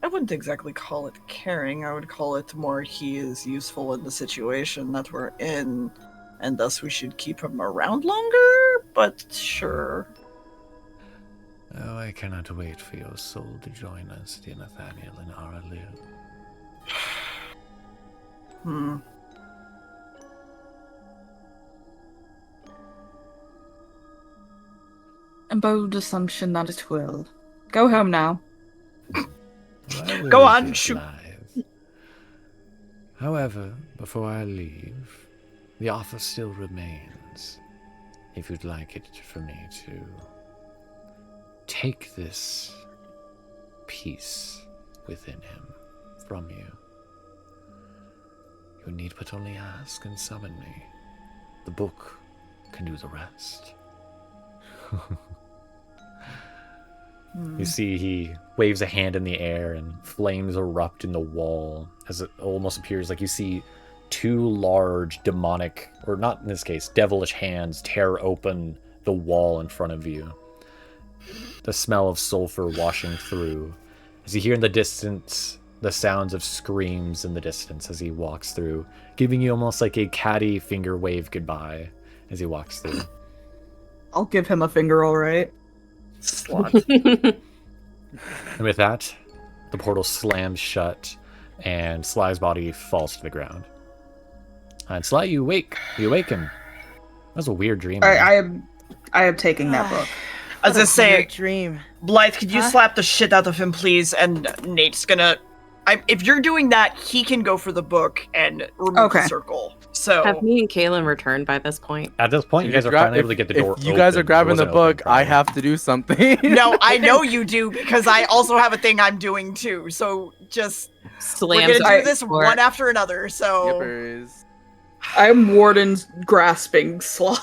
I wouldn't exactly call it caring. I would call it more he is useful in the situation that we're in, and thus we should keep him around longer, but sure.
Oh, I cannot wait for your soul to join us, dear Nathaniel and Aralu.
A bold assumption that it will. Go home now.
Go on, shoot.
However, before I leave, the offer still remains. If you'd like it for me to take this peace within him from you, you need but only ask and summon me. The book can do the rest. You see he waves a hand in the air and flames erupt in the wall as it almost appears like you see two large demonic, or not in this case, devilish hands tear open the wall in front of you. The smell of sulfur washing through. As you hear in the distance, the sounds of screams in the distance as he walks through, giving you almost like a catty finger wave goodbye as he walks through.
I'll give him a finger, alright.
Slut.
And with that, the portal slams shut, and Sly's body falls to the ground. And Sly, you wake. You awaken. That was a weird dream.
I am taking that book.
I was gonna say,
dream.
Blythe, could you slap the shit out of him, please? And Nate's gonna... if you're doing that, he can go for the book and remove the circle. So
Have me and Kaylin returned by this point?
At this point, you guys are finally able to get the door open.
If you guys are grabbing the
It wasn't
book,
open
I
prior.
have to do something.
No, I know you do, because I also have a thing I'm doing too. So just...
Slams
we're gonna do
the
this
door.
one after another, so...
Yippers.
I'm Warden's grasping Sly.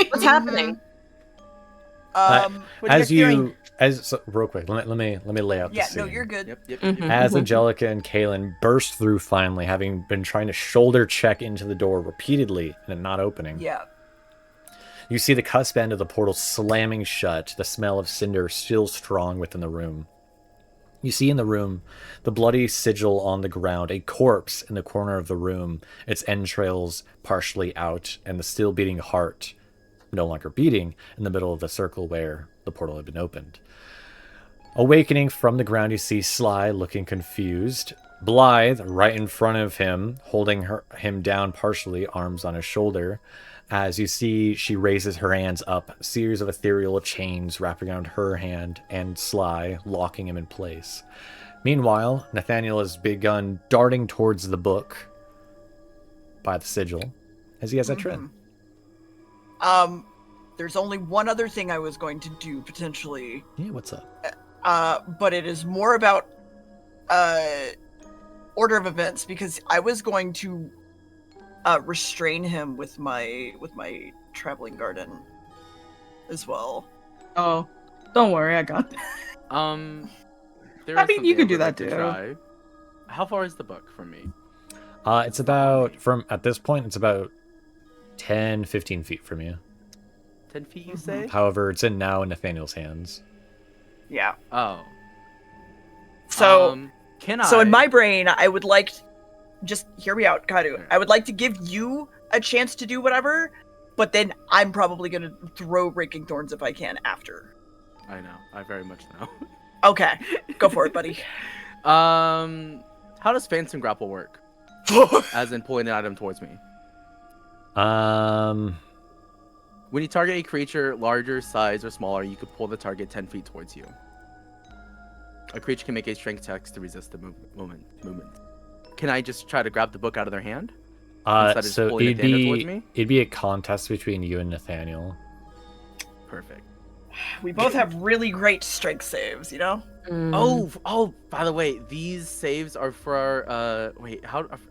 What's happening?
What are
As
you
you, real quick, let me lay out the
Yeah,
scene.
no, you're good.
Yep.
As Angelica and Kaylin burst through finally, having been trying to shoulder check into the door repeatedly and it not opening.
Yeah.
You see the cusp end of the portal slamming shut, the smell of cinder still strong within the room. You see in the room the bloody sigil on the ground, a corpse in the corner of the room, its entrails partially out, and the still beating heart no longer beating in the middle of the circle where the portal had been opened. Awakening from the ground, you see Sly looking confused. Blythe right in front of him, holding him down partially, arms on his shoulder. As you see, she raises her hands up, a series of ethereal chains wrapping around her hand and Sly, locking him in place. Meanwhile, Nathaniel has begun darting towards the book by the sigil as he has that trend.
There's only one other thing I was going to do, potentially.
Yeah, what's up?
But it is more about order of events, because I was going to restrain him with my traveling garden as well.
Oh, don't worry, I got it.
There
I
is
mean, you
something
could do
would
that
like to
too.
try. How far is the book from me?
It's about, at this point, it's about 10, 15 feet from you.
10 feet, you say?
However, it's in Nathaniel's hands.
Yeah.
Oh.
So,
can I?
so in my brain, I would like, just hear me out, Kadu. I would like to give you a chance to do whatever, but then I'm probably gonna throw Raking Thorns if I can after.
I know. I very much know.
Okay, go for it, buddy.
How does Phantom Grapple work? As in pulling an item towards me. When you target a creature larger size or smaller, you could pull the target 10 feet towards you. A creature can make a strength check to resist the movement. Can I just try to grab the book out of their hand? Instead of just
So
pulling it towards me?
it'd be a contest between you and Nathaniel.
Perfect.
We both have really great strength saves, you know?
Oh, by the way, these saves are for our,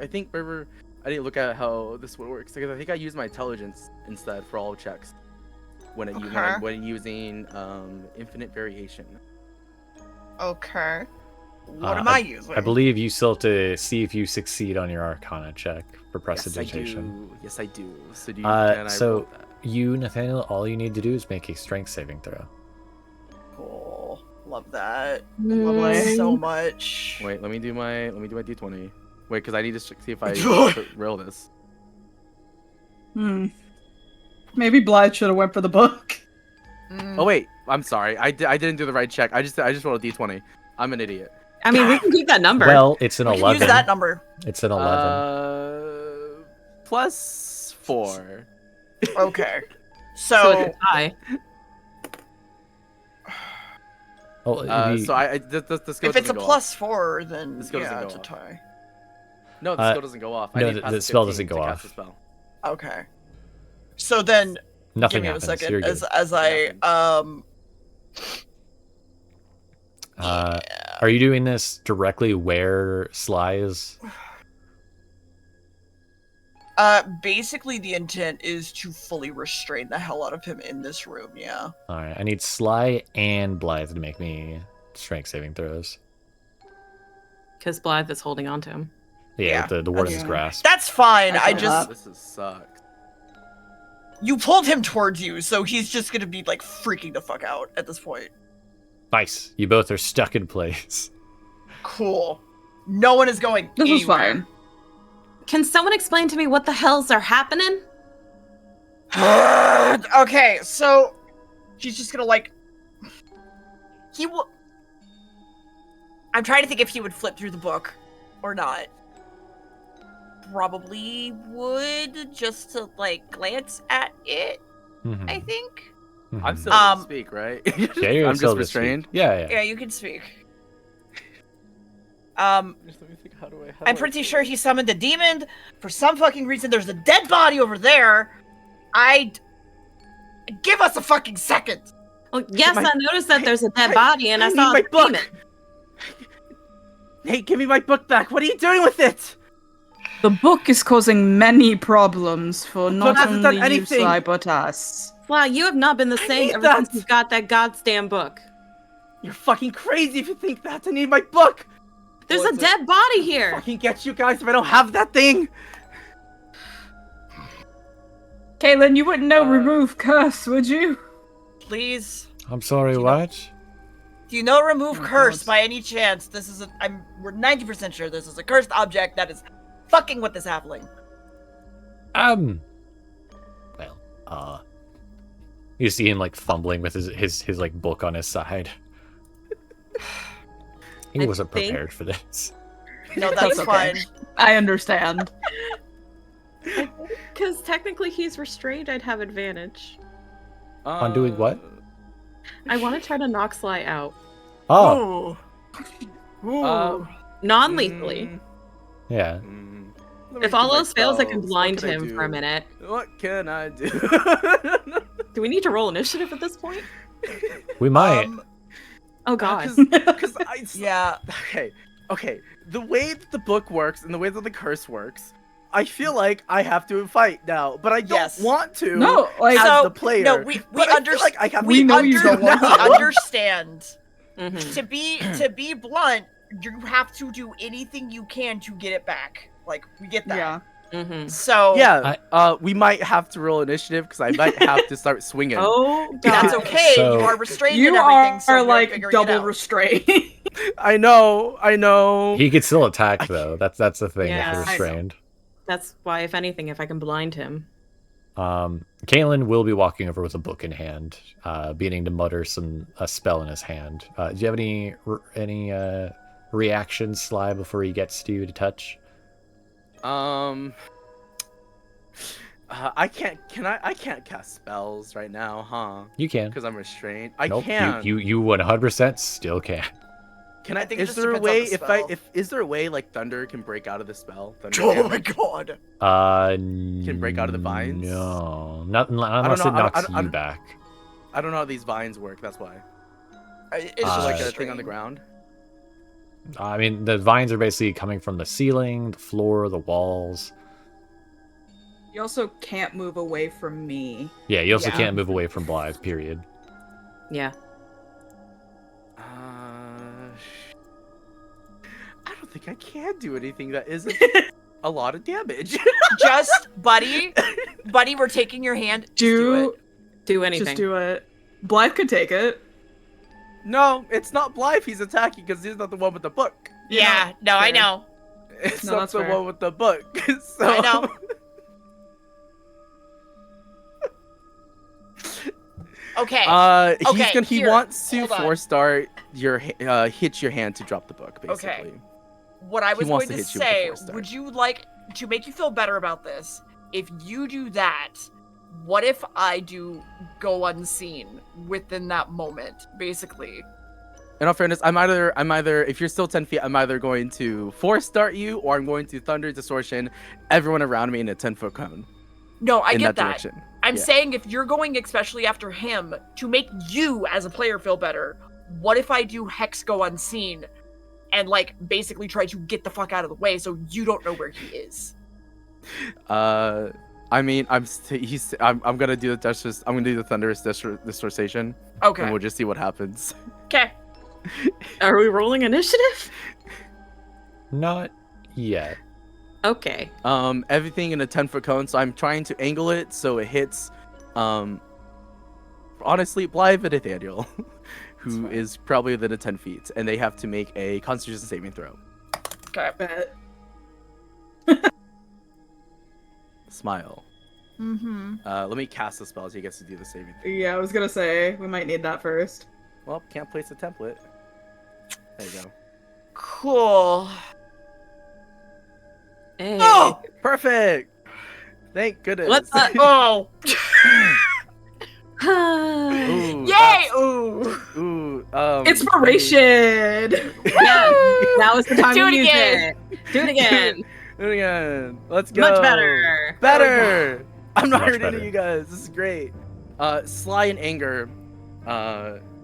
I think River, I didn't look at how this one works, because I think I use my intelligence instead for all checks when using infinite variation.
Okay. What am I using?
I believe you still have to see if you succeed on your Arcana check for prestidigitation.
Yes, I do. So can I roll that?
You, Nathaniel, all you need to do is make a strength saving throw.
Cool. Love that.
Lovely.
So much.
Wait, let me do my d20. Wait, because I need to see if I roll this.
Maybe Blythe should have went for the book.
Oh wait, I'm sorry. I didn't do the right check. I just rolled a d20. I'm an idiot.
I mean, we can keep that number.
Well, it's an
We can
11.
use that number.
It's an 11.
Plus 4.
Okay.
so
So
it's a tie.
Oh,
So this skill
if it's a
doesn't go
plus 4, then
The skill doesn't
yeah,
go
it's a
off.
tie.
off. No, the skill doesn't go off. I
no,
need
the
past
spell
15
doesn't go
to
off.
cast the spell.
Okay. So then
nothing
give me
happens.
a second
You're good.
as I
Are you doing this directly where Sly is?
basically the intent is to fully restrain the hell out of him in this room, yeah.
Alright, I need Sly and Blythe to make me strength saving throws.
Because Blythe is holding on to him.
Yeah,
Yeah.
the warden's
Okay.
grasp.
That's fine.
I
I
can
just
This sucks.
you pulled him towards you, so he's just gonna be like freaking the fuck out at this point.
Nice. You both are stuck in place.
Cool. No one is going
This is
anywhere.
fine.
Can someone explain to me what the hells are happening?
Okay, so she's just gonna like he will. I'm trying to think if he would flip through the book or not. Probably would, just to like glance at it.
Mhm.
I think.
Mhm.
I'm still able to speak, right?
Yeah, you're
I'm
still
just
to speak.
restrained.
Yeah.
Yeah, you can speak.
Just let me think, how do
I'm pretty sure he summoned a demon. For some fucking reason, there's a dead body over there. Give us a fucking second.
Well, yes,
My-
I noticed that there's a dead body, and I
need
saw
my
the
book.
demon.
Hey, give me my book back. What are you doing with it?
The book is causing many problems for not
hasn't done
only you,
anything.
Sly, but us.
Wow, you have not been the same
need
ever
that.
since you got that goddamn book.
You're fucking crazy if you think that. I need my book.
There's
Well,
a
it's
dead body here.
Fucking get you guys if I don't have that thing.
Caitlin, you wouldn't know remove curse, would you?
Please.
I'm sorry,
You know-
what?
Do you know remove
Oh,
curse
God.
by any chance? This is we're 90% sure this is a cursed object that is fucking with this halfling.
Well, you see him like fumbling with his like book on his side. He
I
wasn't
think-
prepared for this.
No, that's
okay.
fine.
I understand.
Because technically he's restrained, I'd have advantage.
On doing what?
I want to try to knock Sly out.
Oh,
Ooh.
Non-lethally.
yeah.
If all else fails, I can blind him for a minute.
What can I do?
Do we need to roll initiative at this point?
We might.
Oh god.
Because
Yeah.
Okay. The way that the book works and the way that the curse works, I feel like I have to fight now, but I don't
Yes.
want to.
No, like,
as
So,
the player.
no, we
but I feel
understand.
like I have
We
to
know
fight
you don't want
now.
We understand.
Mhm.
To be blunt, you have to do anything you can to get it back. Like, we get that.
yeah.
Mhm.
So
Yeah, we might have to roll initiative because I might have to start swinging.
Oh god.
that's okay.
So-
you are restrained
You
and everything, so
are
we're
like
figuring it
double
out.
restrained.
I know.
He could still attack though. That's the thing.
Yeah.
If you're
I know.
restrained.
That's why, if anything, if I can blind him.
Caitlin will be walking over with a book in hand, beginning to mutter a spell in his hand. Do you have any reactions, Sly, before he gets to you to touch?
I can't. I can't cast spells right now, huh?
You can.
Because I'm restrained. I
Nope.
can.
You 100% still can.
Can I?
I think it
Is
just
there a
depends on
way?
the
If
spell.
is there a way like thunder can break out of the spell? Thunder
Oh
damage?
my god.
Can break out of the vines?
No, not unless
know,
it
I don't-
knocks
I don't-
you back.
I don't know how these vines work. That's why.
It's
Is
just
there like a
Uh,
thing on the ground?
I mean, the vines are basically coming from the ceiling, the floor, the walls.
You also can't move away from me.
Yeah, you also
Yeah.
can't move away from Blythe. Period.
Yeah.
think I can do anything that isn't a lot of damage.
Just, buddy, we're taking your hand. Just do it.
Do anything.
Just do it. Blythe could take it.
No, it's not Blythe he's attacking because he's not the one with the book.
Yeah, no, I
fair.
know.
It's
No,
not
that's
the
fair.
one with the book. So...
I know. Okay.
He
here,
wants to
hold on.
4-star your hit your hand to drop the book, basically.
Okay. What I was
wants
going
to
to
hit you with a
say,
4-star.
would you like to make you feel better about this? If you do that, what if I do go unseen within that moment, basically?
In all fairness, I'm either if you're still 10 feet, I'm either going to 4-start you or I'm going to thunder distortion everyone around me in a 10-foot cone.
No, I
in
get
that
that.
direction.
I'm
Yeah.
saying if you're going especially after him to make you as a player feel better, what if I do Hex go unseen and like basically try to get the fuck out of the way so you don't know where he is?
I mean, I'm gonna do the thunderous distortion.
Okay.
And we'll just see what happens.
Okay.
Are we rolling initiative?
Not yet.
Okay.
Everything in a 10-foot cone, so I'm trying to angle it so it hits, honestly, Blythe and Nathaniel, who is probably within 10 feet, and they have to make a Constitution saving throw.
Okay.
Bet.
Smile.
Mm-hmm.
Let me cast the spell so he gets to do the saving throw.
Yeah, I was gonna say, we might need that first.
Well, can't place a template. There you go.
Cool.
Hey.
Oh!
Perfect! Thank goodness.
What's that?
Oh!
Ooh,
Yay!
that's-
Ooh!
Ooh,
Inspiration!
Yeah, now is the time
Do
to
it
use
again.
it. Do it again.
Do it again. Let's go.
Much better.
Better! I'm not
Much
hurting
better.
you guys. This is great. Sly in anger,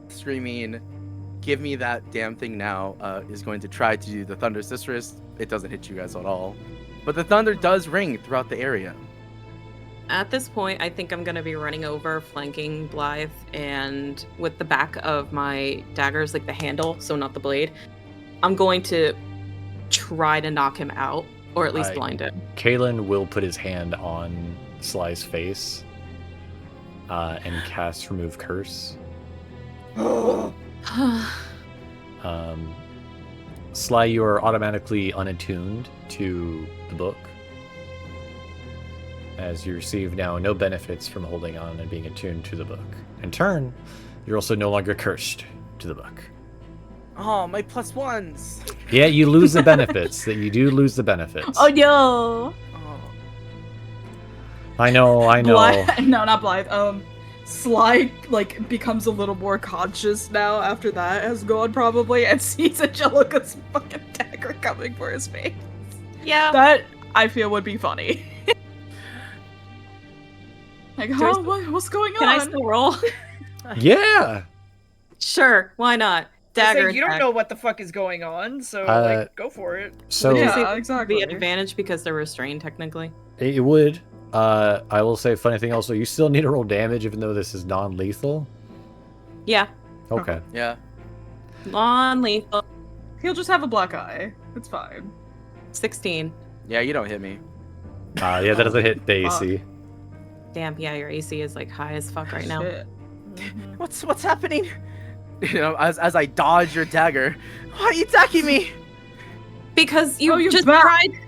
screaming, "Give me that damn thing now!" Is going to try to do the thunder sisterist. It doesn't hit you guys at all, but the thunder does ring throughout the area.
At this point, I think I'm going to be running over, flanking Blythe, and with the back of my daggers, like the handle, so not the blade, I'm going to try to knock him out, or at least blind him.
Kalen will put his hand on Sly's face and cast Remove Curse. Sly, you are automatically unattuned to the book, as you receive now no benefits from holding on and being attuned to the book. In turn, you're also no longer cursed to the book.
Oh, my +1s.
Yeah, you lose the benefits. That you do lose the benefits.
Oh no!
Oh.
I know.
Blythe, no, not Blythe. Sly like becomes a little more conscious now after that has gone probably and sees Angelica's fucking dagger coming for his face.
Yeah.
That I feel would be funny. Like,
Do I
oh, what's going on?
Can I still roll?
Yeah.
Sure, why not? Dagger
You don't
attack.
know what the fuck is going on, so like, go for it.
So
Would you say
Yeah, exactly.
the advantage because they're restrained technically?
it would. I will say, funny thing also, you still need to roll damage even though this is non-lethal.
Yeah,
Okay.
Yeah.
non-lethal.
He'll just have a black eye. It's fine.
16.
Yeah, you don't hit me.
Yeah, that doesn't hit the AC.
Damn, yeah, your AC is like high as fuck right now.
Shit.
What's happening? You know, as I dodge your dagger. Why are you attacking me?
Because you
Oh, you're
just
back.
tried.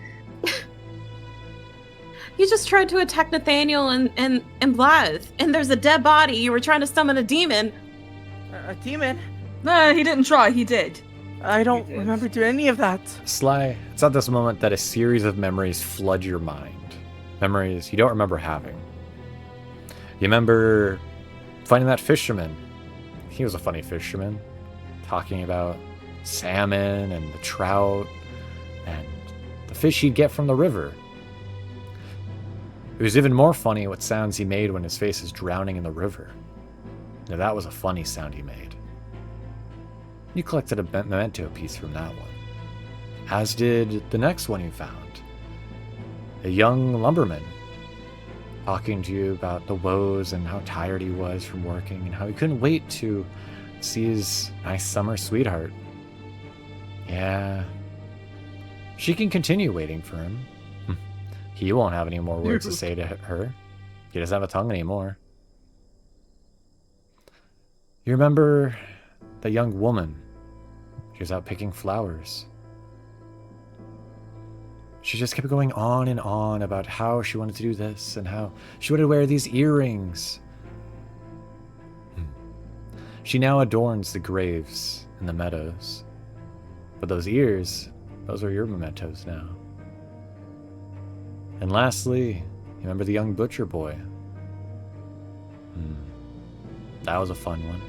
You just tried to attack Nathaniel and Blythe, and there's a dead body. You were trying to summon a demon.
A demon?
Nah, he didn't try. He did.
I don't remember doing any of that.
Sly, it's at this moment that a series of memories flood your mind. Memories you don't remember having. You remember finding that fisherman. He was a funny fisherman. Talking about salmon and the trout and the fish he'd get from the river. It was even more funny what sounds he made when his face is drowning in the river. Now that was a funny sound he made. You collected a memento piece from that one. As did the next one you found. A young lumberman talking to you about the woes and how tired he was from working and how he couldn't wait to see his nice summer sweetheart. Yeah, She can continue waiting for him. He won't have any more words to say to her. He doesn't have a tongue anymore. You remember that young woman? She was out picking flowers. She just kept going on and on about how she wanted to do this and how she wanted to wear these earrings. She now adorns the graves and the meadows. But those ears, those are your mementos now. And lastly, you remember the young butcher boy? That was a fun one.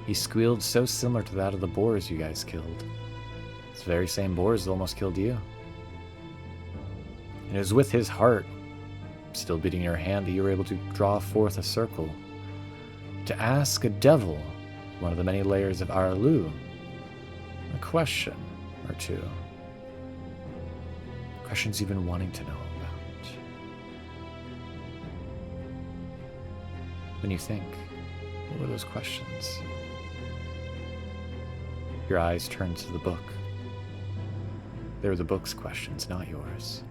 He squealed so similar to that of the boars you guys killed. It's the very same boars that almost killed you. And it was with his heart still beating in your hand that you were able to draw forth a circle to ask a devil, one of the many layers of Arlu, a question or two. Questions you've been wanting to know about. When you think, what were those questions? Your eyes turn to the book. They were the book's questions, not yours.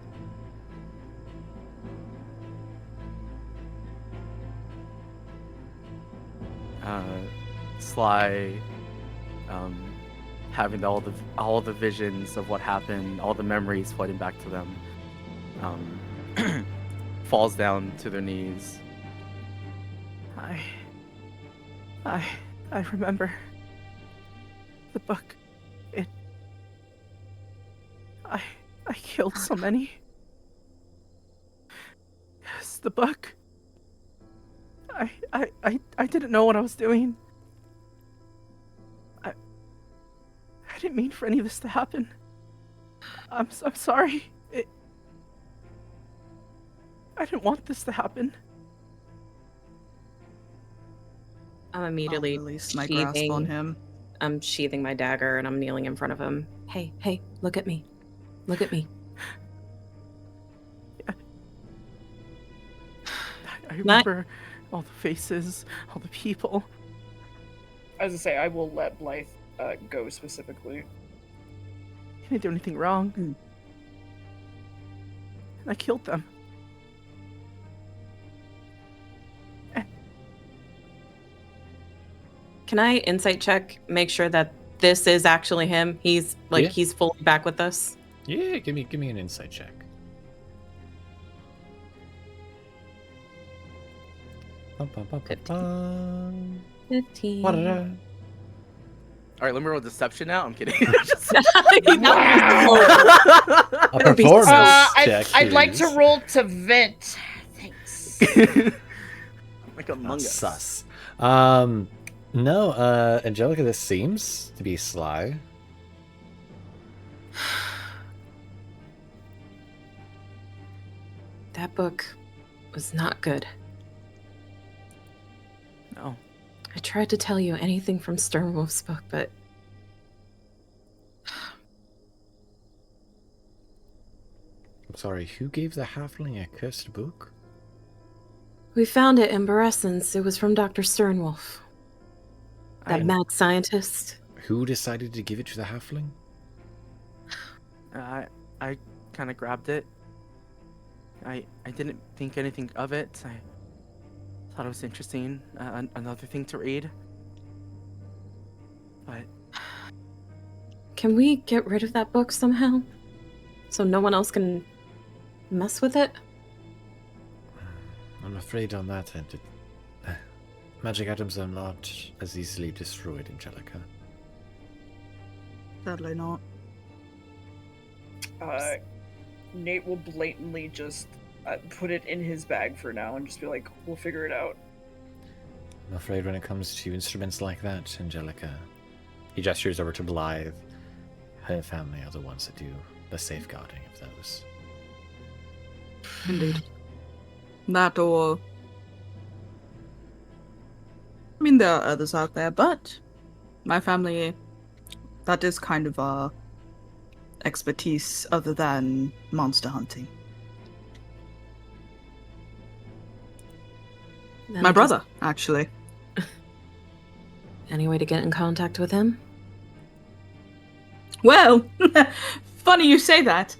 Sly, having all the visions of what happened, all the memories flooding back to them, falls down to their knees. I remember the book. I killed so many. Yes, the book. I didn't know what I was doing. I didn't mean for any of this to happen. I'm sorry. I didn't want this to happen.
I'm immediately
I'll release my grasp on him.
I'm sheathing my dagger and I'm kneeling in front of him. Hey, look at me. Look at me.
I remember all the faces, all the people.
As I say, I will let Blythe go specifically.
I didn't do anything wrong. And I killed them.
Can I insight check, make sure that this is actually him? He's like,
Yeah.
he's fully back with us?
Yeah, give me an insight check. Bum, bum, bum, bum, bum.
15.
Wa-da-da.
All right, let me roll deception now. I'm kidding.
A
Better be
performance
I'd
check,
like to
please.
roll to vent. Thanks.
Like Among Us.
Sus. No, Angelica, this seems to be Sly.
That book was not good.
No.
I tried to tell you anything from Sternwolf's book, but
I'm sorry, who gave the halfling a cursed book?
we found it in Berescence. It was from Dr. Sternwolf. That mad scientist.
Who decided to give it to the halfling?
I kind of grabbed it. I didn't think anything of it. I thought it was interesting. Another thing to read. But
Can we get rid of that book somehow? So no one else can mess with it?
I'm afraid on that end, magic items are not as easily destroyed, Angelica.
Sadly not.
Nate will blatantly just put it in his bag for now and just be like, we'll figure it out.
I'm afraid when it comes to instruments like that, Angelica, he gestures over to Blythe. Her family are the ones that do the safeguarding of those.
Indeed. That or... I mean, there are others out there, but my family, that is kind of our expertise other than monster hunting.
Then
My
I guess-
brother, actually.
Any way to get in contact with him?
Well, funny you say that.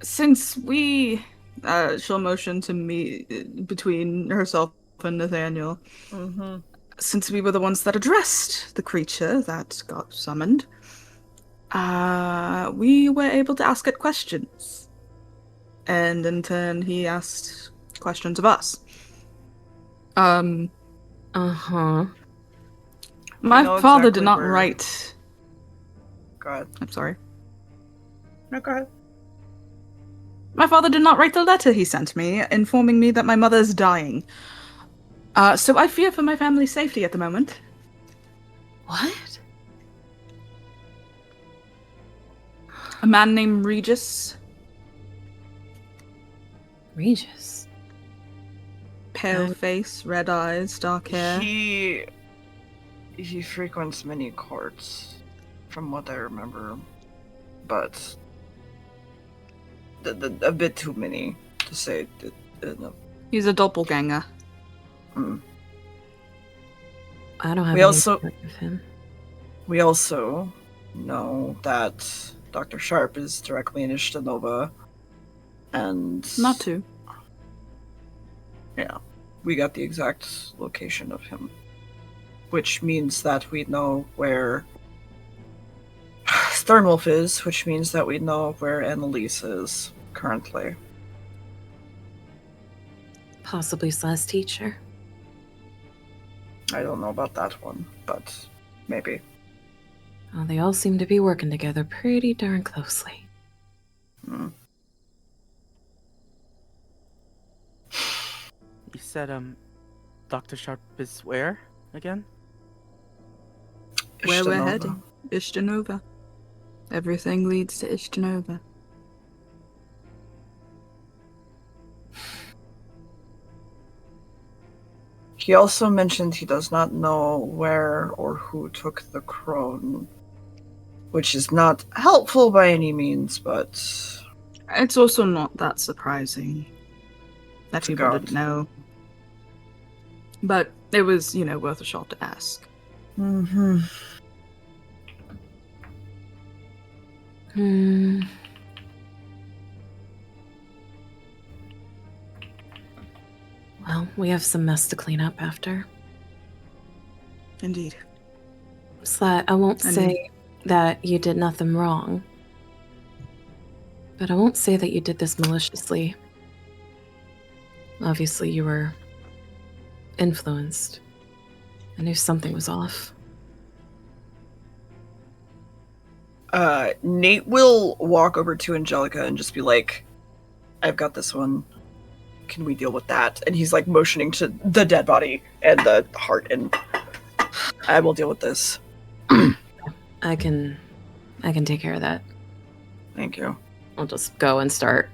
Since we, she'll motion to me between herself and Nathaniel.
Mm-hmm.
Since we were the ones that addressed the creature that got summoned, we were able to ask it questions. And in turn, he asked questions of us.
Uh-huh.
My
know
father
exactly
did not
where-
write...
Go ahead.
I'm sorry.
No, go ahead.
My father did not write the letter he sent me, informing me that my mother's dying. So I fear for my family's safety at the moment.
What?
A man named Regis.
Regis.
Pale face, red eyes, dark hair.
He frequents many courts, from what I remember, but a bit too many to say.
He's a doppelganger.
I don't have
We
any
also-
record of him.
We also know that Dr. Sharp is directly in Ishtanova, and
Not to.
Yeah, we got the exact location of him, which means that we know where Sternwolf is, which means that we know where Annalise is currently.
Possibly Sla's teacher.
I don't know about that one, but maybe.
Well, they all seem to be working together pretty darn closely.
Mm.
You said, Dr. Sharp is where again?
Where we're
Ishtanova.
heading. Ishtanova. Everything leads to Ishtanova.
He also mentioned he does not know where or who took the crone, which is not helpful by any means, but
It's also not that surprising that people
God.
didn't know. But it was, worth a shot to ask.
mm-hmm.
Hmm. Well, we have some mess to clean up after.
Indeed.
Slat, I won't
And-
say that you did nothing wrong. But I won't say that you did this maliciously. Obviously, you were influenced. I knew something was off.
Nate will walk over to Angelica and just be like, I've got this one. Can we deal with that? And he's like motioning to the dead body and the heart, and I will deal with this.
I can take care of that.
Thank you.
I'll just go and start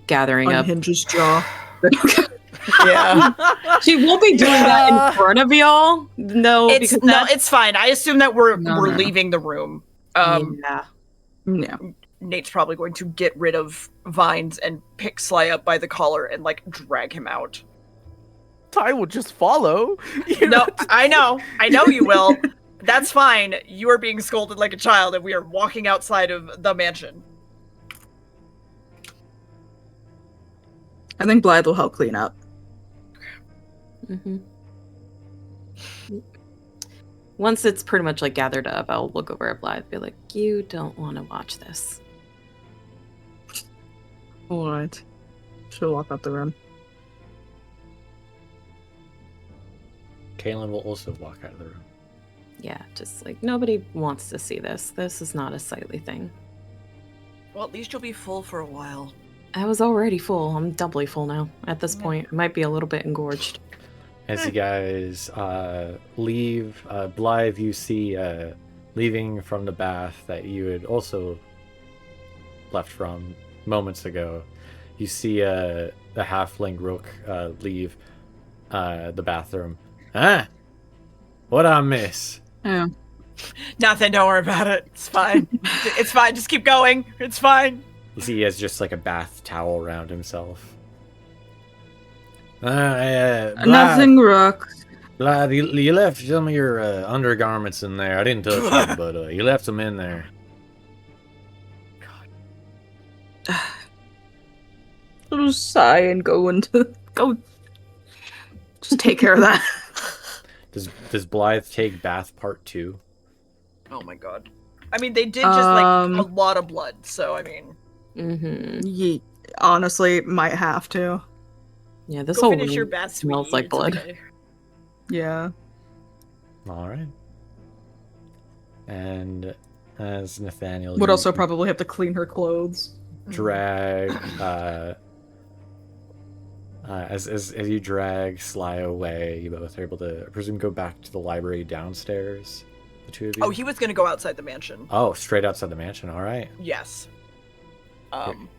gathering
Unhinge his jaw.
up.
Yeah.
She won't be doing that in front of y'all. No,
it's
because
no,
that's-
it's fine. I assume that we're
No.
leaving the room.
yeah.
Yeah.
Nate's probably going to get rid of Vines and pick Sly up by the collar and like drag him out.
Ty will just follow.
No, I know you will. That's fine. You are being scolded like a child, and we are walking outside of the mansion.
I think Blythe will help clean up.
Mm-hmm. Once it's pretty much like gathered up, I'll look over at Blythe and be like, you don't want to watch this.
Alright. She'll walk up the room.
Kaylin will also walk out of the room.
Yeah, just like nobody wants to see this. This is not a sightly thing.
Well, at least you'll be full for a while.
I was already full. I'm doubly full now. At this point, I might be a little bit engorged.
As you guys leave, Blythe, you see leaving from the bath that you had also left from moments ago. You see the halfling Rook leave the bathroom. Ah, what I miss?
Yeah.
Nothing. Don't worry about it. It's fine. It's fine. Just keep going. It's fine.
You see he has just like a bath towel around himself. Blythe.
Nothing, Rook.
Blythe, you left some of your undergarments in there. I didn't touch them, but you left them in there.
I'll just sigh and go. Just take care of that.
Does Blythe take bath part 2?
Oh my god. I mean, they did just like a lot of blood, so I mean.
Mm-hmm.
Honestly, might have to.
Yeah, this
Go
whole
finish your
room
bath,
smells
sweetie.
like
It's
blood.
okay.
Yeah.
All right. And as Nathaniel,
Would
you
also probably have to clean her clothes.
drag as you drag Sly away, you both are able to, I presume, go back to the library downstairs. The two of you.
Oh, he was gonna go outside the mansion.
Oh, straight outside the mansion. All right.
Yes.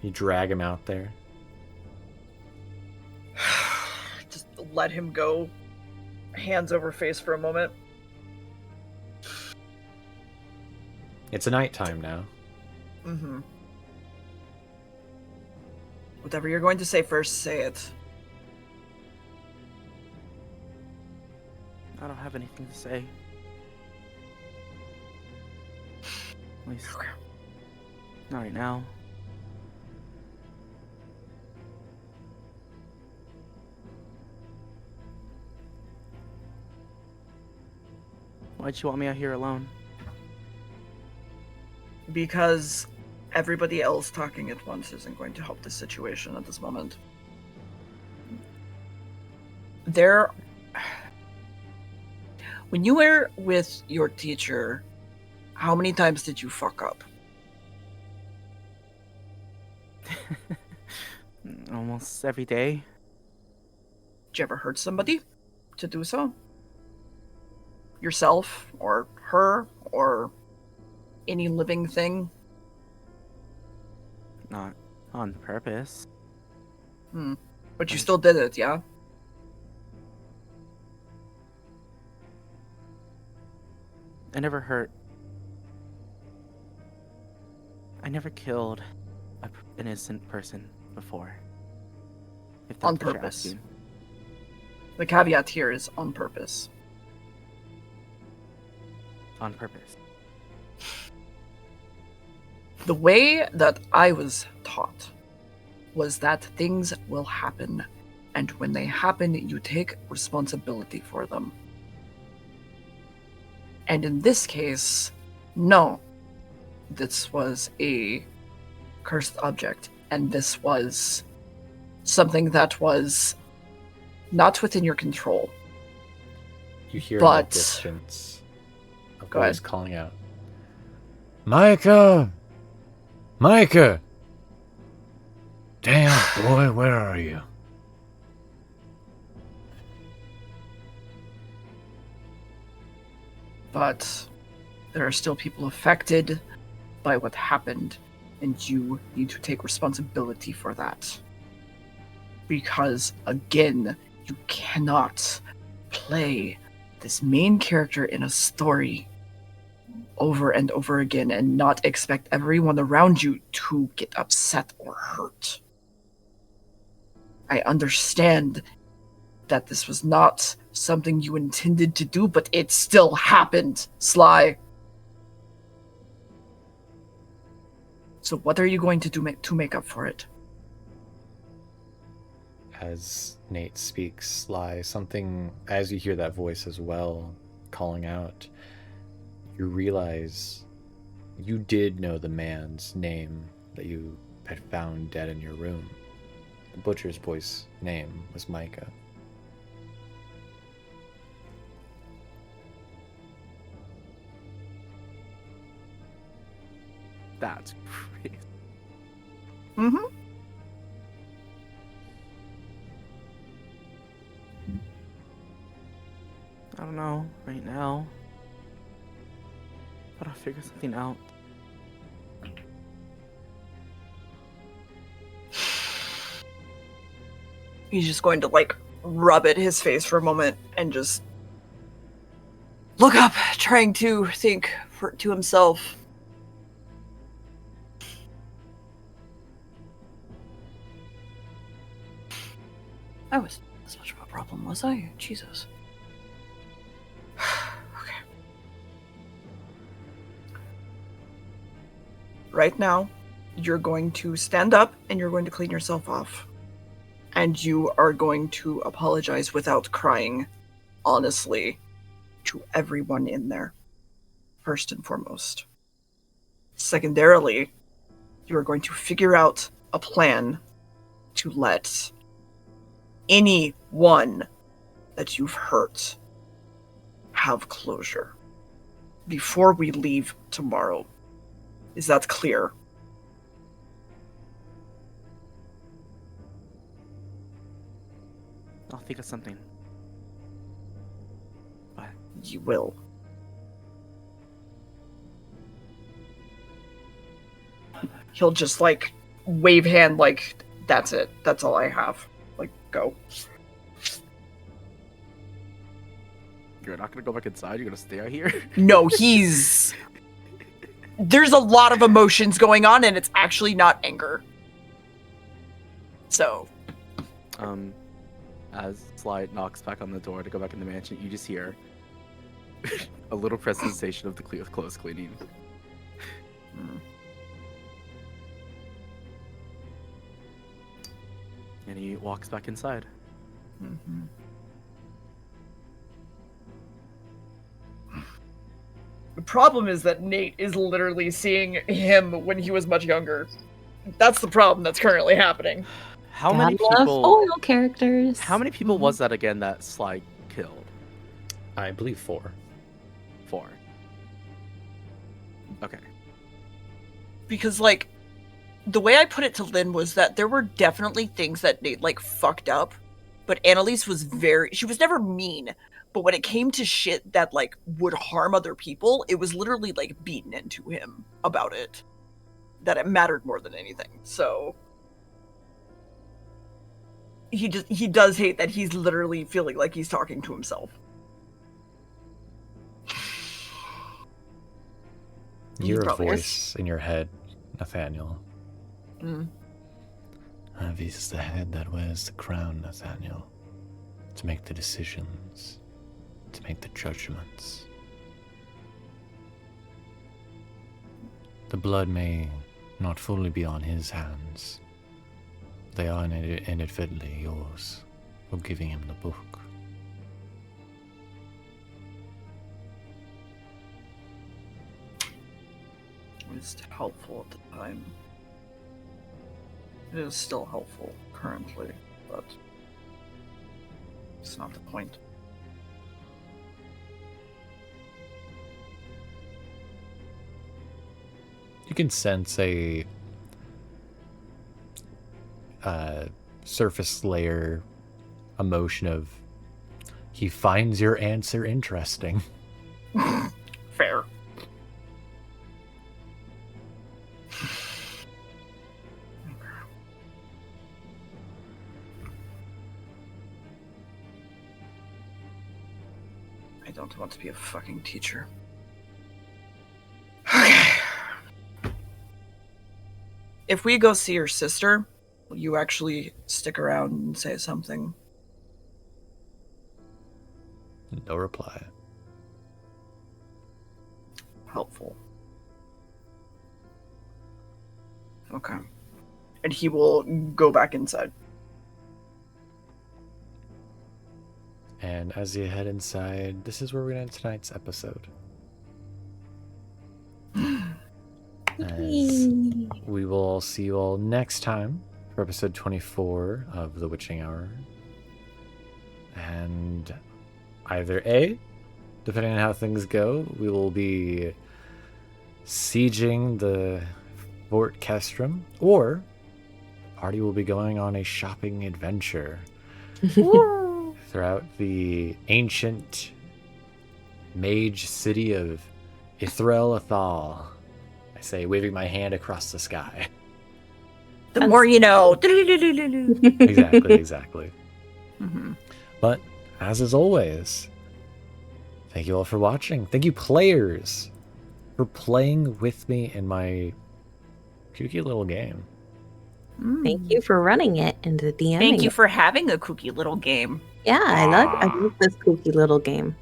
You drag him out there.
Just let him go. Hands over face for a moment.
It's a nighttime now.
Mm-hmm. Whatever you're going to say first, say it.
I don't have anything to say. At least, not right now. Why'd you want me out here alone?
Because everybody else talking at once isn't going to help the situation at this moment. When you were with your teacher, how many times did you fuck up?
Almost every day.
Did you ever hurt somebody to do so? Yourself, or her, or any living thing?
Not on purpose.
But you still did it, yeah?
I never hurt. I never killed an innocent person before. If that's
On
what you're
purpose.
asking.
The caveat here is on purpose.
On purpose.
The way that I was taught was that things will happen, and when they happen, you take responsibility for them. And in this case, no. This was a cursed object, and this was something that was not within your control.
You hear
But-
in the distance a
Go
voice
ahead.
calling out, Micah! Micah! Damn, boy, where are you?
But there are still people affected by what happened, and you need to take responsibility for that. Because, again, you cannot play this main character in a story over and over again and not expect everyone around you to get upset or hurt. I understand that this was not something you intended to do, but it still happened, Sly. So what are you going to do to make up for it?
As Nate speaks, Sly, something, as you hear that voice as well, calling out, you realize you did know the man's name that you had found dead in your room. The butcher's boy's name was Micah.
That's crazy.
Mm-hmm.
I don't know right now. But I'll figure something out.
He's just going to, like, rub at his face for a moment and just look up, trying to think to himself. I was this much of a problem, was I? Jesus. right now, you're going to stand up and you're going to clean yourself off. And you are going to apologize without crying, honestly, to everyone in there, first and foremost. Secondarily, you are going to figure out a plan to let anyone that you've hurt have closure before we leave tomorrow. Is that clear?
I'll think of something. What?
You will. He'll just, like, wave hand, like, that's it. That's all I have. Like, go.
You're not gonna go back inside? You're gonna stay out here?
No, he's... There's a lot of emotions going on, and it's actually not anger. So...
As Sly knocks back on the door to go back in the mansion, you just hear a little presentation of the clothes cleaning. And he walks back inside.
Mm-hmm. The problem is that Nate is literally seeing him when he was much younger. That's the problem that's currently happening.
How many
God love
people?
foil characters.
How many people was that again that Sly killed?
I believe 4.
4. Okay.
Because, like, the way I put it to Lynn was that there were definitely things that Nate, like, fucked up, but Annalise was she was never mean, but when it came to shit that, like, would harm other people, it was literally, like, beaten into him about it. That it mattered more than anything, so... He does hate that he's literally feeling like he's talking to himself.
You're a
probably
voice in your head, Nathaniel.
Mm.
This is the head that wears the crown, Nathaniel. To make the decisions, to make the judgments. The blood may not fully be on his hands. They are inadvertently yours for giving him the book.
It was helpful at the time. It is still helpful currently, but it's not the point.
You can sense a surface layer emotion of he finds your answer interesting.
Fair. I don't want to be a fucking teacher. Okay. If we go see your sister, will you actually stick around and say something?
No reply.
Helpful. Okay. And he will go back inside.
And as you head inside, this is where we're going to end tonight's episode. As we will see you all next time for episode 24 of The Witching Hour. And either A, depending on how things go, we will be sieging the Fort Kestrum, or the party will be going on a shopping adventure throughout the ancient mage city of Ithrel Athal. I say, waving my hand across the sky.
The more you know.
Exactly.
Mm-hmm.
But, as is always, thank you all for watching. Thank you, players, for playing with me in my kooky little game.
Thank you for running it and the DMing.
Thank you for having a kooky little game.
Yeah, I love this kooky little game.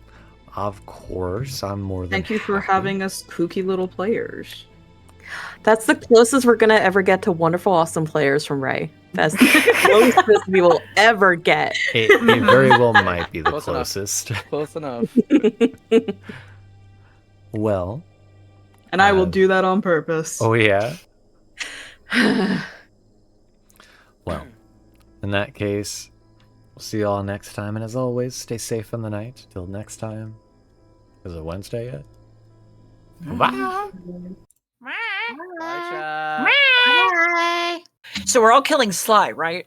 Of course, I'm more than
Thank you for
happy.
having us kooky little players.
That's the closest we're gonna ever get to wonderful, awesome players from Ray. That's the closest we will ever get.
It very well might be the
Close enough.
closest.
Close enough.
Well.
And I will do that on purpose.
Oh, yeah? Well, in that case, we'll see you all next time. And as always, stay safe in the night. Till next time. Is it Wednesday yet? Bye.
Bye, chat.
So we're all killing Sly, right?